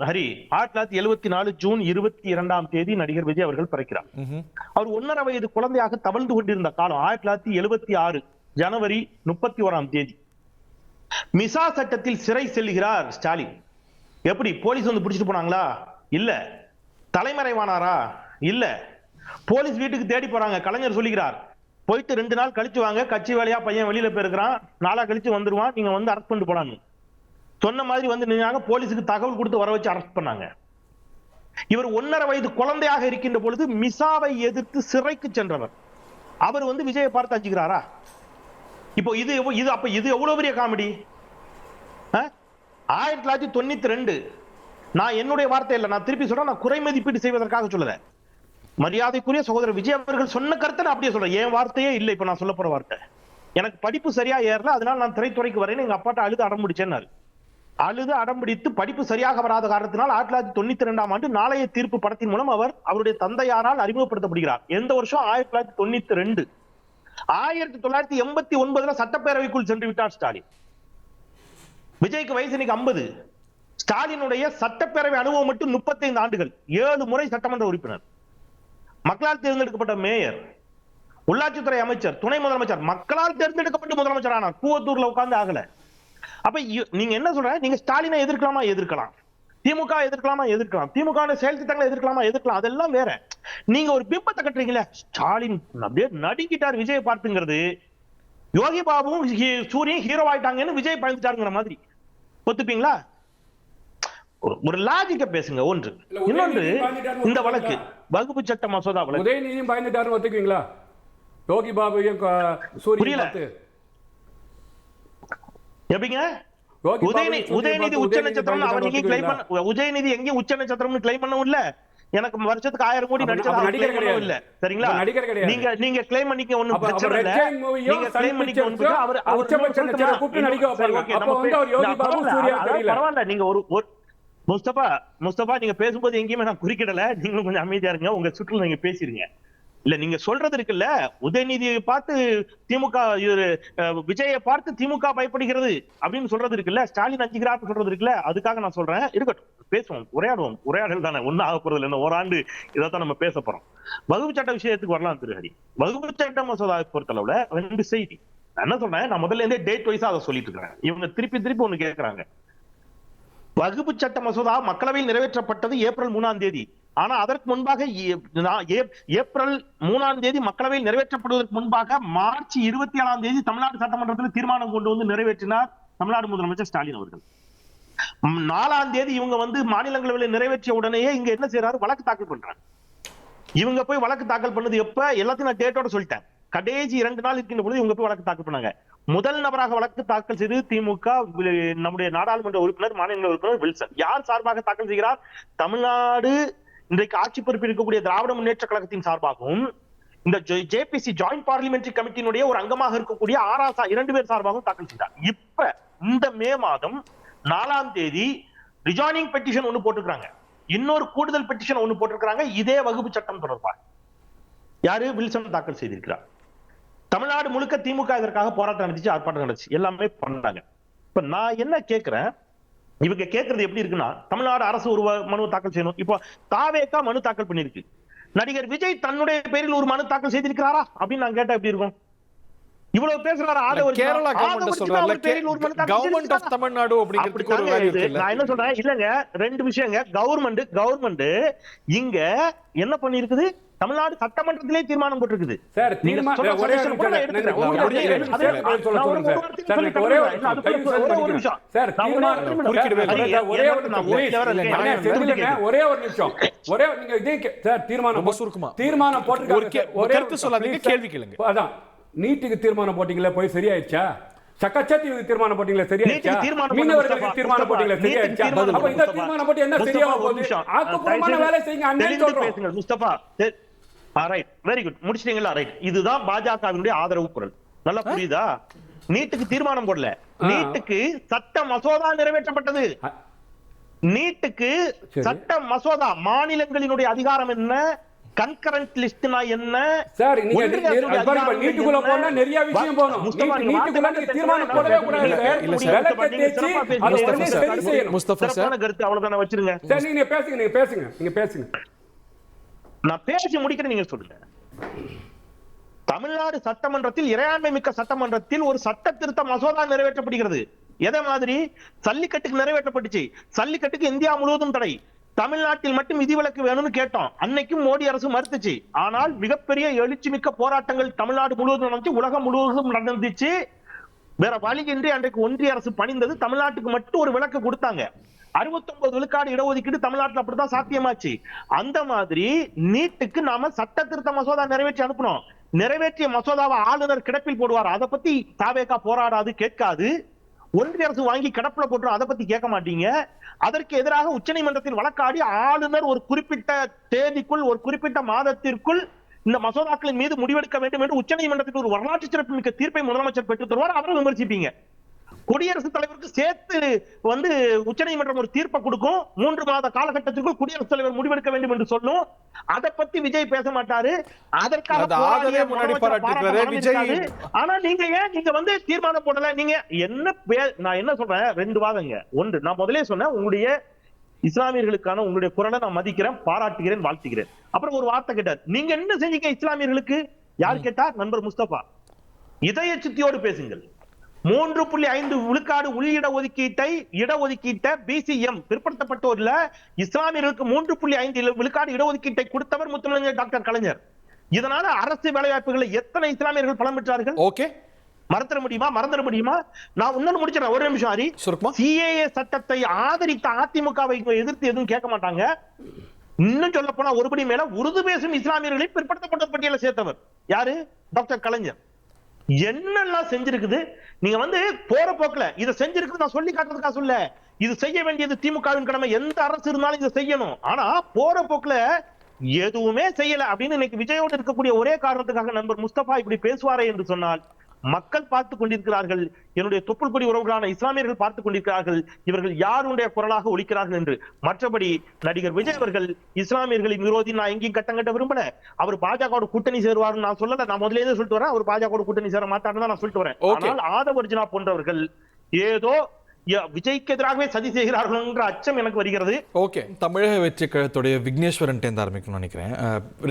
Speaker 5: ஹரி? 1974 ஜூன் 22ஆம் தேதி நடிகர் விஜய் அவர்கள் பிறக்கிறார். அவர் 1.5 வயது குழந்தையாக தவழ்ந்து கொண்டிருந்த காலம் 1976 ஜனவரி 31ஆம் தேதி. மிசா சட்டத்தில் சிறை செல்கிறார் ஸ்டாலின். எப்படி? போலீஸ் வந்து பிடிச்சிட்டு போனாங்களா? இல்ல. தலைமறைவானாரா? இல்ல. போலீஸ் வீட்டுக்கு தேடி போறாங்க. கலைஞர் சொல்லுகிறார், போயிட்டு 2 நாள் கழிச்சு வாங்க, கட்சி வேலையா பையன் வெளியில போயிருக்கிறான், நாளா கழிச்சு வந்துருவான், நீங்க வந்து அரெஸ்ட் பண்ணிட்டு போனாங்க. சொன்ன மாதிரி வந்து நின்னாங்க. போலீஸுக்கு தகவல் கொடுத்து வர வச்சு அரெஸ்ட் பண்ணாங்க. இவர் 1.5 வயது குழந்தையாக இருக்கின்ற பொழுது மிசாவை எதிர்த்து சிறைக்கு சென்றவர். அவர் வந்து விஜயை பார்த்து அஞ்சுகிறாரா? இப்போ இது எவ்வளவு பெரிய காமெடி. 1992 நான் என்னுடைய வார்த்தை இல்லை, நான் திருப்பி சொல்றேன். நான் குறை மதிப்பீடு செய்வதற்காக சொல்லல. மரியாதைக்குரிய சகோதரர் விஜய் அவர்கள் சொன்ன கருத்தை நான் அப்படியே சொல்றேன். என் வார்த்தையே இல்லை. இப்ப நான் சொல்ல போற வார்த்தை எனக்கு படிப்பு சரியா ஏறல, அதனால நான் திரைத்துறைக்கு வரேன்னு எங்க அப்பாட்ட அழுது அடம்பிடிச்சேன்னாரு. அழுது அடம்பிடித்து படிப்பு சரியாக வராத காரணத்தினால் 1992ஆம் ஆண்டு நாளைய தீர்ப்பு படத்தின் மூலம் அவருடைய தந்தையாரால் அறிமுகப்படுத்தப்படுகிறார். எந்த வருஷம்? 1992. 1989 சட்டப்பேரவைக்குள் சென்று விட்டார் ஸ்டாலின். விஜய்க்கு வயசு இன்னைக்கு 50. ஸ்டாலினுடைய சட்டப்பேரவை அனுபவம் மட்டும் 35 ஆண்டுகள். 7 முறை சட்டமன்ற உறுப்பினர், மக்களால் தேர்ந்தெடுக்கப்பட்ட மேயர், உள்ளாட்சித்துறை அமைச்சர், துணை முதலமைச்சர், மக்களால் தேர்ந்தெடுக்கப்பட்டு முதலமைச்சர் ஆனார். கூவத்தூர்ல உட்கார்ந்து ஆகல. அப்ப நீங்க என்ன சொல்ற? நீங்க ஸ்டாலினை எதிர்க்கலாமா? எதிர்க்கலாம். திமுக எதிர்க்கலாமா? எதிர்க்கலாம். திமுக செயல் திட்டங்களை எதிர்க்கலாமா? எதிர்க்கலாம். அதெல்லாம் வேற. நீங்க ஒரு பிம்பத்தை கட்டுறீங்களே, ஸ்டாலின் அப்படியே நடிக்கிட்டார் விஜய் பார்த்துங்கிறது, யோகி பாபுவும் சூரியன் ஹீரோ ஆயிட்டாங்கன்னு விஜய் பயந்துட்டாருங்கிற மாதிரி ஒத்துப்பீங்களா? ஒரு லாஜிக்க பேசுங்க. ஒன்று. இன்னொன்று, இந்த வழக்கு வகுப்பு சட்ட மசோதா வழக்கு
Speaker 4: உதயநிதியும் பயந்துட்டாருன்னு ஒத்துக்குவீங்களா? யோகி பாபுவையும் சூரியன்
Speaker 5: எப்படிங்க? உதயநிதி உச்ச நட்சத்திரம் அவர் நீங்க கிளைம் பண்ண, உதயநிதி எங்கேயும் உச்ச நட்சத்திரம்னு கிளைம் பண்ணவும் இல்ல. எனக்கு வருஷத்துக்கு 1000 கோடி நடிச்சது நடிகர் கிடையாது இல்ல. சரிங்களா? நடிகர் கிடையாது. நீங்க கிளைம் பண்ணிக்க ஒண்ணும் பிரச்சனை இல்ல. நீங்க கிளைம் பண்ணிக்க ஒண்ணும் அவர் உச்ச நட்சத்திரம் கூப்பிட்டு நடிக்க வைப்பாங்க. அப்ப வந்து அவர் யோகி பாபு சூர்யா தெரியல. பரவாயில்லை. நீங்க ஒரு முஸ்தபா நீங்க பேசும்போது எங்கேயுமே நான் குறுக்கிடல. நீங்களும் கொஞ்சம் அமைதியா இருங்க. உங்க சுற்றுல நீங்க பேசிருங்க. இல்ல நீங்க சொல்றது இருக்குல்ல, உதயநிதியை பார்த்து திமுக, விஜயை பார்த்து திமுக பயப்படுகிறது அப்படின்னு சொல்றது இருக்குல்ல, ஸ்டாலின் அஞ்சுகிறார் சொல்றது இருக்குல்ல, அதுக்காக நான் சொல்றேன். இருக்கட்டும், பேசுவோம், உரையாடுவோம். உரையாடல் தானே, ஒன்னும் ஆக போறது இல்லை. ஓராண்டு இதைத்தான் நம்ம பேச போறோம். வகுப்பு சட்ட விஷயத்துக்கு வரலாம் திரு ஹரி. வகுப்பு சட்ட மசோதாவை பொறுத்தளவுல 2 செய்தி நான் என்ன சொல்றேன். நான் முதல்ல இருந்தே டேட் வைஸா அதை சொல்லிட்டு இருக்கிறேன். இவங்க திருப்பி ஒண்ணு கேட்கறாங்க. வகுப்பு சட்ட மசோதா மக்களவையில் நிறைவேற்றப்பட்டது ஏப்ரல் 3ஆம் தேதி. ஆனா அதற்கு முன்பாக ஏப்ரல் 3ஆம் தேதி மக்களவையில் நிறைவேற்றப்படுவதற்கு முன்பாக மார்ச் 27ஆம் தேதி தமிழ்நாடு சட்டமன்றத்தில் தீர்மானம் கொண்டு வந்து நிறைவேற்றினார் தமிழ்நாடு முதலமைச்சர் ஸ்டாலின் அவர்கள். 4ஆம் தேதி இவங்க வந்து மாநிலங்களவையில் நிறைவேற்றிய உடனேயே இங்க என்ன செய்யறாரு? வழக்கு தாக்கல் பண்றாங்க. இவங்க போய் வழக்கு தாக்கல் பண்ணது எப்ப? எல்லாத்தையும் நான் டேட்டோட சொல்லிட்டேன். கடைசி 2 நாள் இருக்கின்ற பொழுது இவங்க போய் வழக்கு தாக்கல் பண்ணாங்க. முதல் நபராக வழக்கு தாக்கல் செய்து திமுக, நம்முடைய நாடாளுமன்ற உறுப்பினர், மாநில உறுப்பினர் வில்சன். யார் சார்பாக தாக்கல் செய்கிறார்? தமிழ்நாடு இன்றைக்கு ஆட்சி பொறுப்பில் இருக்கக்கூடிய திராவிட முன்னேற்ற கழகத்தின் சார்பாகவும், இந்த ஜேபிசி ஜாயிண்ட் பார்லிமெண்டரி கமிட்டியினுடைய ஒரு அங்கமாக இருக்கக்கூடிய ஆராசா 2 பேர் சார்பாகவும் தாக்கல் செய்தார். இப்ப இந்த மே மாதம் 4ஆம் தேதி ரிஜாயினிங் பெட்டிஷன் ஒண்ணு போட்டுக்கிறாங்க. இன்னொரு கூடுதல் பெட்டிஷன் ஒண்ணு போட்டிருக்கிறாங்க. இதே வகுப்பு சட்டம் தொடர்பாக யாரு? வில்சன் தாக்கல் செய்திருக்கிறார். தமிழ்நாடு முழுக்க திமுக இதற்காக போராட்டம் நடந்துச்சு, ஆர்ப்பாட்டம் நடந்துச்சு, எல்லாமே பண்ணாங்க. இப்ப நான் என்ன கேட்கிறேன், இவங்க கேட்கறது எப்படி இருக்குன்னா, தமிழ்நாடு அரசு ஒரு மனு தாக்கல் செய்யணும். இப்போ தாவேகா மனு தாக்கல் பண்ணிருக்கு. நடிகர் விஜய் தன்னுடைய பேரில் ஒரு மனு தாக்கல் செய்திருக்கிறாரா அப்படின்னு நான் கேட்டா எப்படி இருக்கும்? இவ்வளவு பேசுறாரு
Speaker 1: கேரளா கவர்மெண்ட் சொல்றாங்க, கவர்மெண்ட் ஆஃப் தமிழ்நாடு அப்படிங்கிறதுக்கு ஒரு வேல்யூ இருக்கு.
Speaker 5: நான் என்ன சொல்றேன், இல்லங்க 2 விஷயங்க. கவர்மெண்ட் இங்க என்ன பண்ணி இருக்குது? தமிழ்நாடு சட்டமன்றத்திலே தீர்மானம் போட்டிருக்குது.
Speaker 4: சார், தீர்மானம் போட்டு
Speaker 1: கேள்வி கேளுங்க.
Speaker 4: அதான் நீட்டுக்கு தீர்மானம் போட்டீங்களா, போய் சரியாயிடுச்சா? சக்கச்சத்தீவுக்கு தீர்மானம் போட்டீங்களா, சரியாயிடுச்சா? மீனவர்களுக்கு தீர்மானம் போட்டீங்களா, சரியாயிடுச்சா? அப்ப இந்த தீர்மானம் போட்டு என்ன சரியாக போகுது? ஆக்கப்பூர்வமான வேலை செய்யுங்க அண்ணன் சொல்றோம்.
Speaker 5: முஸ்தபா, ரைட், வெரி குட், முடிச்சிட்டீங்களா? ரைட். இதுதான் பாஜகவினுடைய ஆதரவு குரல். நல்லா புரியுதா? நீட்டுக்கு தீர்மானம் போடல, நீட்டுக்கு சட்ட மசோதா நிறைவேற்றப்பட்டது. நீட்டுக்கு சட்ட மசோதா, மாநிலங்களினுடைய அதிகாரம் என்ன, கன்கரண்ட் லிஸ்ட்னா என்ன?
Speaker 4: சார், நீங்க நீட்டுக்குள்ள போனா நிறைய விஷயம் போணும். நீட்டுக்குள்ள நீங்க தீர்மானம் போடவே கூடாது.
Speaker 5: முஸ்தபா சார், கருத்து அவ்வளவுதான வச்சிருங்க.
Speaker 4: சார், நீங்க பேசுங்க.
Speaker 5: நான் பேசி முடிக்கிறேன், நீங்க சொல்லுங்க. தமிழ்நாடு சட்டமன்றத்தில், இறையாண்மை மிக்க சட்டமன்றத்தில் ஒரு சட்ட திருத்த மசோதா நிறைவேற்றப்படுகிறது. எதை மாதிரி? சல்லிக்கட்டுக்கு நிறைவேற்றப்பட்டுச்சு. சல்லிக்கட்டுக்கு இந்தியா முழுவதும் தடை, தமிழ்நாட்டில் மட்டும் விதிவிலக்கு வேணும்னு கேட்டோம். அன்னைக்கும் மோடி அரசு மறுத்துச்சு. ஆனால் மிகப்பெரிய எழுச்சி மிக்க போராட்டங்கள் தமிழ்நாடு முழுவதும் நடந்துச்சு, உலகம் முழுவதும் நடந்துச்சு. வேற வழியின்றி அன்றைக்கு ஒன்றிய அரசு பணிந்தது. தமிழ்நாட்டுக்கு மட்டும் ஒரு விலக்கு கொடுத்தாங்க. 69 விழுக்காடு இடஒதுக்கீடு தமிழ்நாட்டில் அப்படித்தான் சாத்தியமாச்சு. அந்த மாதிரி நீட்டுக்கு நாம சட்ட திருத்த மசோதா நிறைவேற்றி அனுப்பணும். நிறைவேற்றிய மசோதாவை ஆளுநர் கிடப்பில் போடுவார். அதை பத்தி தாவேகா போராடாது, கேட்காது. ஒன்றிய அரசு வாங்கி கிடப்புல போட்டு அதை பத்தி கேட்க மாட்டீங்க. அதற்கு எதிராக உச்சநீதிமன்றத்தில் வழக்காடி ஆளுநர் ஒரு குறிப்பிட்ட தேதிக்குள், ஒரு குறிப்பிட்ட மாதத்திற்குள் இந்த மசோதாக்களின் மீது முடிவெடுக்க வேண்டும் என்று உச்சநீதிமன்றத்தில் ஒரு வரலாற்று சிறப்புமிக்க தீர்ப்பை முதலமைச்சர் பெற்றுத் தருவார், அவரை விமர்சிப்பீங்க. குடியரசுத் தலைவருக்கு சேர்த்து உச்சநீதிமன்றம் ஒரு தீர்ப்பை கொடுக்கும், 3 மாத காலகட்டத்திற்குள் குடியரசுத் தலைவர் முடிவெடுக்க வேண்டும் என்று சொல்லும். அதை பத்தி விஜய் பேச மாட்டாரு. அதற்காக ஆனா நீங்க ஏன் நீங்க தீர்மானம் போடல? நீங்க என்ன நான் என்ன சொல்றேன், 2 வாதங்க. ஒன்று, நான் முதலே சொன்னேன், உங்களுடைய இஸ்லாமியர்களுக்கான உங்களுடைய குரலை நான் மதிக்கிறேன், பாராட்டுகிறேன், வாழ்த்துகிறேன். அப்புறம் ஒரு வார்த்தை கேட்டார், நீங்க என்ன செஞ்சீங்க இஸ்லாமியர்களுக்கு? யார் கேட்டார்? நண்பர் முஸ்தபா. இதய சுத்தியோடு பேசுங்கள். 3.5 விழுக்காடு உள்ளிட இடஒதுக்கீட்டை பிசிஎம் பிற்படுத்தப்பட்டோர்ல இஸ்லாமியர்களுக்கு 3.5 விழுக்காடு இடஒதுக்கீட்டை கொடுத்தவர் முத்தமிழர் டாக்டர் கலைஞர். இதனால அரசு வேலைவாய்ப்புகளை எத்தனை இஸ்லாமியர்கள் பலம் பெற்றார்கள்?
Speaker 1: ஓகே,
Speaker 5: மறந்துட முடியுமா? நான் இன்னொன்னு முடிச்சிடறேன், ஒரு நிமிஷம் ஹரி. சிஏஏ சட்டத்தை ஆதரித்த அதிமுகவை எதிர்த்து எதுவும் கேட்க மாட்டாங்க. இன்னும் சொல்ல போனா ஒருபடி மேல உருது பேசும் இஸ்லாமியர்களை பிற்படுத்தப்பட்ட பட்டியலை சேர்த்தவர் யாரு? டாக்டர் கலைஞர். என்னெல்லாம் செஞ்சிருக்குது. நீங்க போற போக்குல இதை செஞ்சிருக்கு நான் சொல்லி காட்டுறதுக்காக சொல்ல, இது செய்ய வேண்டியது திமுகவின் கடமை. எந்த அரசு இருந்தாலும் இதை செய்யணும். ஆனா போற போக்குல எதுவுமே செய்யல அப்படின்னு இன்னைக்கு விஜயோடு இருக்கக்கூடிய ஒரே காரணத்துக்காக நண்பர் முஸ்தபா இப்படி பேசுவாரே என்று சொன்னால், மக்கள் பார்த்துக் கொண்டிருக்கிறார்கள், என்னுடைய தொப்புள் கொடி உறவுகளான இஸ்லாமியர்கள் பார்த்துக் கொண்டிருக்கிறார்கள், இவர்கள் யாருடைய குரலாக ஒலிக்கிறார்கள் என்று. மற்றபடி நடிகர் விஜய் அவர்கள் இஸ்லாமியர்களின் விரோதி நான் எங்கேயும் கட்டம் கட்ட விரும்பல. அவர் பாஜக கூட்டணி சேருவார் நான் சொல்லல, நான் முதலே சொல்லிட்டு வரேன், அவர் பாஜக கூட்டணி சேர மாட்டாருன்னு நான் சொல்லிட்டு வரேன். ஆனால் ஆதவர்ஜுனா போன்றவர்கள் ஏதோ விஜய்க்கு எதிராகவே சதி செய்கிறார்கள் என்ற அச்சம் எனக்கு வருகிறது.
Speaker 1: ஓகே, தமிழக வெற்றி கழகத்துடைய விக்னேஸ்வரன் ஆரம்பிக்கணும்னு நினைக்கிறேன்.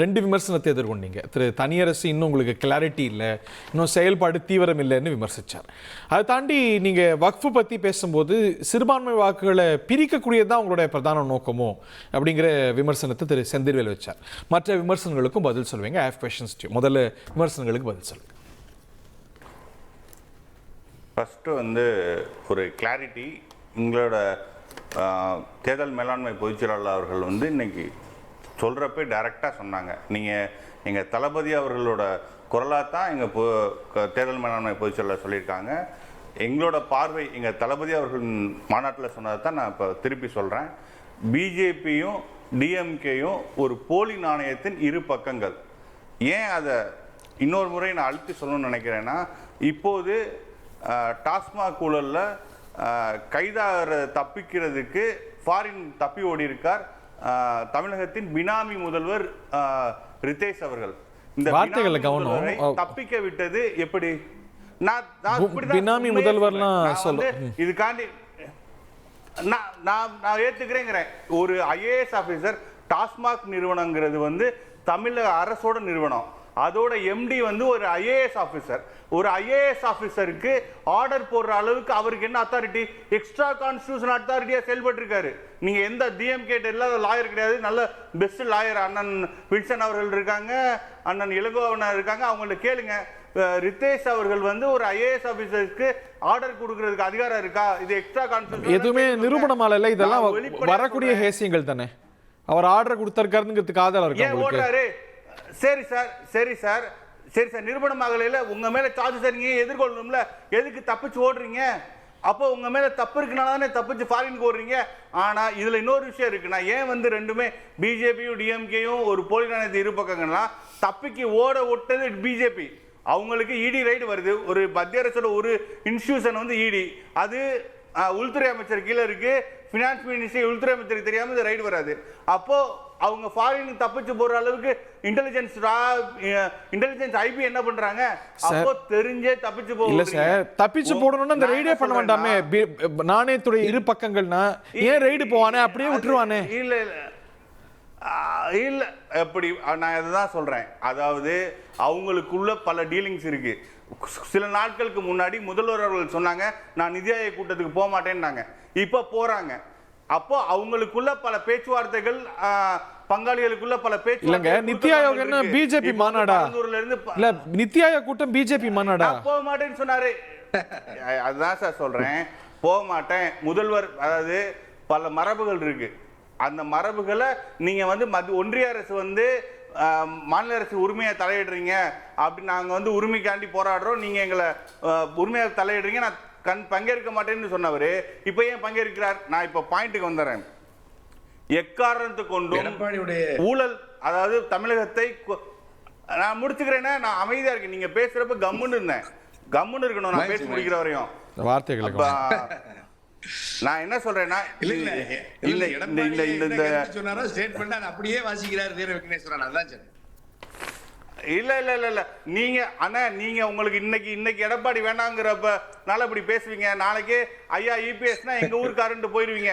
Speaker 1: 2 விமர்சனத்தை எதிர்கொண்டீங்க. திரு தனியரசு இன்னும் உங்களுக்கு கிளாரிட்டி இல்லை, இன்னும் செயல்பாடு தீவிரம் இல்லைன்னு விமர்சிச்சார். அதை தாண்டி நீங்க வக்ஃபு பத்தி பேசும்போது சிறுபான்மை வாக்குகளை பிரிக்கக்கூடியதுதான் உங்களுடைய பிரதான நோக்கமோ அப்படிங்கிற விமர்சனத்தை திரு செந்தில்வேல் வச்சார். மற்ற விமர்சனங்களுக்கும் பதில் சொல்லுவீங்க. I have questions to you. முதல்ல விமர்சனங்களுக்கு பதில் சொல்லுங்க.
Speaker 6: ஃபஸ்ட்டு ஒரு கிளாரிட்டி, எங்களோட தேர்தல் மேலாண்மை பொதுச்செயலாளர் அவர்கள் இன்னைக்கு சொல்கிறப்ப டைரெக்டாக சொன்னாங்க, நீங்கள் எங்கள் தளபதி அவர்களோட குரலாக தான் எங்கள் தேர்தல் மேலாண்மை பொதுச்செயலாளர் சொல்லியிருக்காங்க. எங்களோட பார்வை எங்கள் தளபதி அவர்கள் மாநாட்டில் சொன்னதை தான் நான் இப்போ திருப்பி சொல்கிறேன். பிஜேபியும் டிஎம்கேயும் ஒரு போலி நாணயத்தின் 2 பக்கங்கள். ஏன் அதை இன்னொரு முறை நான் அழுத்தி சொல்லணும்னு நினைக்கிறேன்னா, இப்போது டாஸ்மாக் ஊழலில் கைதாகிற தப்பிக்கிறதுக்கு ஃபாரின் தப்பி ஓடி இருக்கார் தமிழகத்தின் பினாமி முதல்வர் ரிதேஷ் அவர்கள். இந்த வார்த்தைகளை கவனம் தப்பிக்க விட்டது எப்படி?
Speaker 1: பினாமி முதல்வர்லாம்
Speaker 6: இதுக்காண்டி நான் ஏத்துக்கிறேங்கிறேன். ஒரு ஐஏஎஸ் ஆபீசர், டாஸ்மாக் நிறுவனங்கிறது தமிழக அரசோட நிறுவனம், அதோட எம்டி ஒரு ஐஏஎஸ் ஆபீசர். ஒரு ஐஏஎஸ் ஆபீசருக்கு ஆர்டர் போடுற அளவுக்கு அவருக்கு என்ன அத்தாரிட்டி? எக்ஸ்ட்ரா கான்ஸ்டிடியூஷனல் அத்தாரிட்டியா செயல்பட்டு இருக்காரு. நீங்க எந்த டிஎம்கே இல்லாத லாயர் கிடையாது, நல்ல பெஸ்ட் லாயர் அண்ணன் வில்சன் அவர்கள் இருக்காங்க, அண்ணன் இளங்கோவன் இருக்காங்க, அவங்கள்ட்ட கேளுங்க. ரிதேஷ் அவர்கள் ஒரு ஐஏஎஸ் ஆபீசருக்கு ஆர்டர் கொடுக்கிறதுக்கு அதிகாரம் இருக்கா? இது எக்ஸ்ட்ரா கான்ஸ்டிடியூஷன்
Speaker 1: எதுவுமே நிரூபணமால இல்ல, இதெல்லாம் வரக்கூடிய ஹேசியங்கள் தானே. அவர் ஆர்டர் கொடுத்திருக்காருங்கிறதுக்கு ஆதாரம் இருக்கு.
Speaker 6: ஏன் ஓடுறாரு? சரி சார் நிரூபணமாகல, உங்க மேல சார்ஜ் நீங்க எதிர்கொள்ளணும்ல, எதுக்கு தப்பிச்சு ஓடுறீங்க? அப்போ உங்க மேல தப்பு இருக்குனால தானே தப்பிச்சு ஃபாரினுக்கு ஓடுறீங்க. ஆனா இதுல இன்னொரு விஷயம் இருக்கு. நான் ஏன் ரெண்டுமே பிஜேபியும் டிஎம்கேயும் ஒரு போலி நாணயத்தை 2 பக்கங்கள்னா, தப்பிக்கு ஓட விட்டது பிஜேபி. அவங்களுக்கு இடி ரைடு வருது. ஒரு மத்திய அரசோட ஒரு இன்ஸ்டிடியூஷன் இடி, அது உள்துறை அமைச்சர் கீழே இருக்கு. பினான்ஸ் மினிஸ்டர் உள்துறை அமைச்சருக்கு தெரியாம இது ரைடு வராது. அப்போ அவங்க ஃபாரினுக்கு தப்பிச்சு போற அளவுக்கு இன்டெலிஜென்ஸ் ஐபி என்ன பண்றாங்க? அப்போ தெரிஞ்சே தப்பிச்சு போக இல்ல சார்.
Speaker 1: தப்பிச்சு போடணும்னா அந்த ரைடே பண்ண வேண்டாமே. நாணயத்துடைய 2 பக்கங்கள்னா ஏன் ரைடு போவானே, அப்படியே விட்டுருவானே.
Speaker 6: இல்ல எப்படி? நான் அதுதான் சொல்றேன். அதாவது அவங்களுக்குள்ள பல டீலிங்ஸ் இருக்கு. சில நாட்களுக்கு முன்னாடி முதல்வர் அவர்கள் சொன்னாங்க, நான் நிதி ஆயோக் கூட்டத்துக்கு போக மாட்டேன்னாங்க. இப்ப போறாங்க. அப்போ அவங்களுக்குள்ள பல பேச்சுவார்த்தைகள், பங்காளிகளுக்குள்ள பல பேச்சு இல்லங்க.
Speaker 1: நிதி ஆயோக் என்ன பிஜேபி மாநாடா? இல்ல, நிதி ஆயோக் கூட்டம் பிஜேபி மாநாடா?
Speaker 6: போக மாட்டேன்னு சொன்னாரு. அதுதான் சார் சொல்றேன், போக மாட்டேன். முதல்வர், அதாவது பல மரபுகள் இருக்கு. அந்த மரபுகளை நீங்க ஒன்றிய அரசு மாநில அரசு உரிமையை தலையிடுறீங்க, அப்படி நாங்க உரிமைக்காண்டி போராடுறோம், நீங்க எங்களை உரிமையை தலையிடுறீங்க, நான் பங்கேற்க மாட்டேன்னு சொன்னவரு இப்ப ஏன் பங்கேற்கிறார்? நான் இப்ப பாயிண்ட்டுக்கு வந்துடுறேன். எக்காரணத்து கொண்டும் ஊழல், அதாவது தமிழகத்தை நான் முடிச்சுக்கிறேன்னா, நான் அமைதியா இருக்கேன். நீங்க பேசுறப்ப கம்முன்னு இருந்தேன். கம்முன்னு இருக்கணும் நான் பேசி முடிக்கிற வரையும்.
Speaker 1: வார்த்தைகளுக்கு
Speaker 6: நான் என்ன சொல்றேன்னா,
Speaker 3: சொன்னாரோ ஸ்டேட்மெண்ட் அப்படியே வாசிக்கிறார் வீர விக்னேஸ்வரன். அதான் சரி.
Speaker 6: இல்ல நீங்க அண்ணா, நீங்க உங்களுக்கு இன்னைக்கு எடப்பாடி வேணாங்கிறப்பனால இப்படி பேசுவீங்க. நாளைக்கு ஐயா இபிஎஸ்னா எங்க ஊருக்காரன்ட்டு போயிருவீங்க.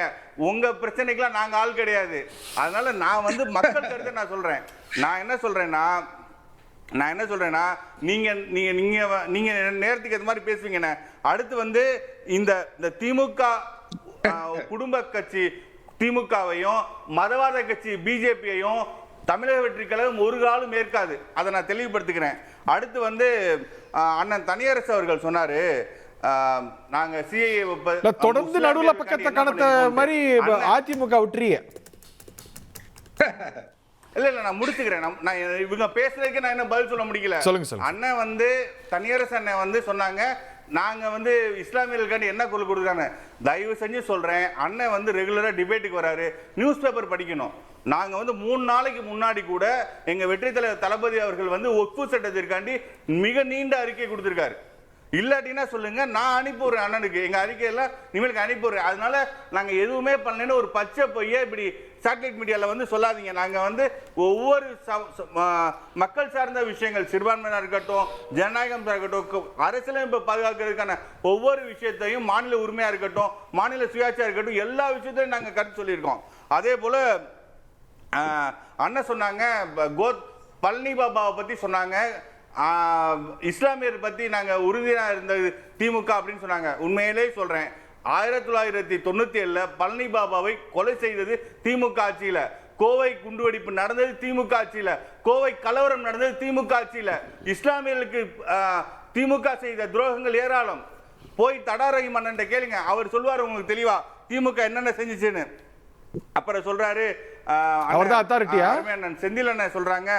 Speaker 6: உங்க பிரச்சனைக்கெல்லாம் நாங்க ஆள் கிடையாது. அதனால நான் வந்து மக்கள் கருத்தை நான் சொல்றேன். நான் என்ன சொல்றேன்னா நீங்க நேரத்துக்கு ஏற்ற மாதிரி பேசுவீங்கண்ணே. அடுத்து வந்து இந்த திமுக குடும்ப கட்சி திமுகவையும் மதவாத கட்சி பிஜேபியையும் தமிழக வெற்றி கழகம் ஒரு காலம் ஏற்காது. அதை நான் தெளிவுபடுத்திக்கிறேன். அடுத்து வந்து அண்ணன் தனியரசு அவர்கள் சொன்னாரு, நாங்க சிஏஏ
Speaker 1: தொடர்ந்து நடுவுல பக்கத்தை கணத்த மாதிரி அதிமுக விட்டுறிய.
Speaker 6: இல்ல நான் முடிச்சுக்கிறேன். நான் இவங்க பேசுறதுக்கு நான் என்ன பதில் சொல்ல முடியல.
Speaker 1: சொல்லுங்க.
Speaker 6: அண்ணன் வந்து தனியரசு அண்ணன் வந்து சொன்னாங்க, நாங்க வந்து இஸ்லாமியர்களுக்காண்டி என்ன குரல் கொடுக்குறாங்க. தயவு செஞ்சு சொல்றேன், அண்ணன் வந்து ரெகுலரா டிபேட்டுக்கு வராரு, நியூஸ் பேப்பர் படிக்கணும். நாங்க வந்து 3 நாளைக்கு முன்னாடி கூட எங்க வெற்றி தலைவர் தளபதி அவர்கள் வந்து ஒப்பு சட்டத்திற்காண்டி மிக நீண்ட அறிக்கை கொடுத்திருக்காரு. இல்லாட்டினா சொல்லுங்க, நான் அனுப்பிடுறேன் அண்ணனுக்கு, எங்க அறிக்கையெல்லாம் இனிமேலுக்கு அனுப்பிடுறேன். அதனால நாங்க எதுவுமே பண்ணலன்னு ஒரு பச்சை பொய்யை இப்படி சேட்டலைட் மீடியால வந்து சொல்லாதீங்க. நாங்க வந்து ஒவ்வொரு மக்கள் சார்ந்த விஷயங்கள், சிறுபான்மையினர் இருக்கட்டும், ஜனநாயகம் இருக்கட்டும், அரசியலமைப்பை பாதுகாக்கிறதுக்கான ஒவ்வொரு விஷயத்தையும், மாநில உரிமையா இருக்கட்டும், மாநில சுயாட்சியா இருக்கட்டும், எல்லா விஷயத்தையும் நாங்க கருத்து சொல்லியிருக்கோம். அதே போல அண்ணன் சொன்னாங்க, பழனி பாபாவை பத்தி சொன்னாங்க, இஸ்லாமியர் பத்தி நாங்க உறுதியா இருந்தது திமுக அப்படின்னு சொன்னாங்க. உண்மையிலே சொல்றேன், 1997 பழனி பாபாவை கொலை செய்தது திமுக ஆட்சியில, கோவை குண்டுவெடிப்பு நடந்தது திமுக ஆட்சியில, கோவை கலவரம் நடந்தது திமுக ஆட்சியில. இஸ்லாமியர்களுக்கு திமுக செய்த துரோகங்கள் ஏராளம். போய் தடாரகி மன்னன் கேளுங்க, அவர் சொல்வார் உங்களுக்கு தெளிவா திமுக என்னென்ன செஞ்சுச்சுன்னு. அப்புறம் சொல்றாரு, செந்தில் அண்ணன் சொல்றாங்க,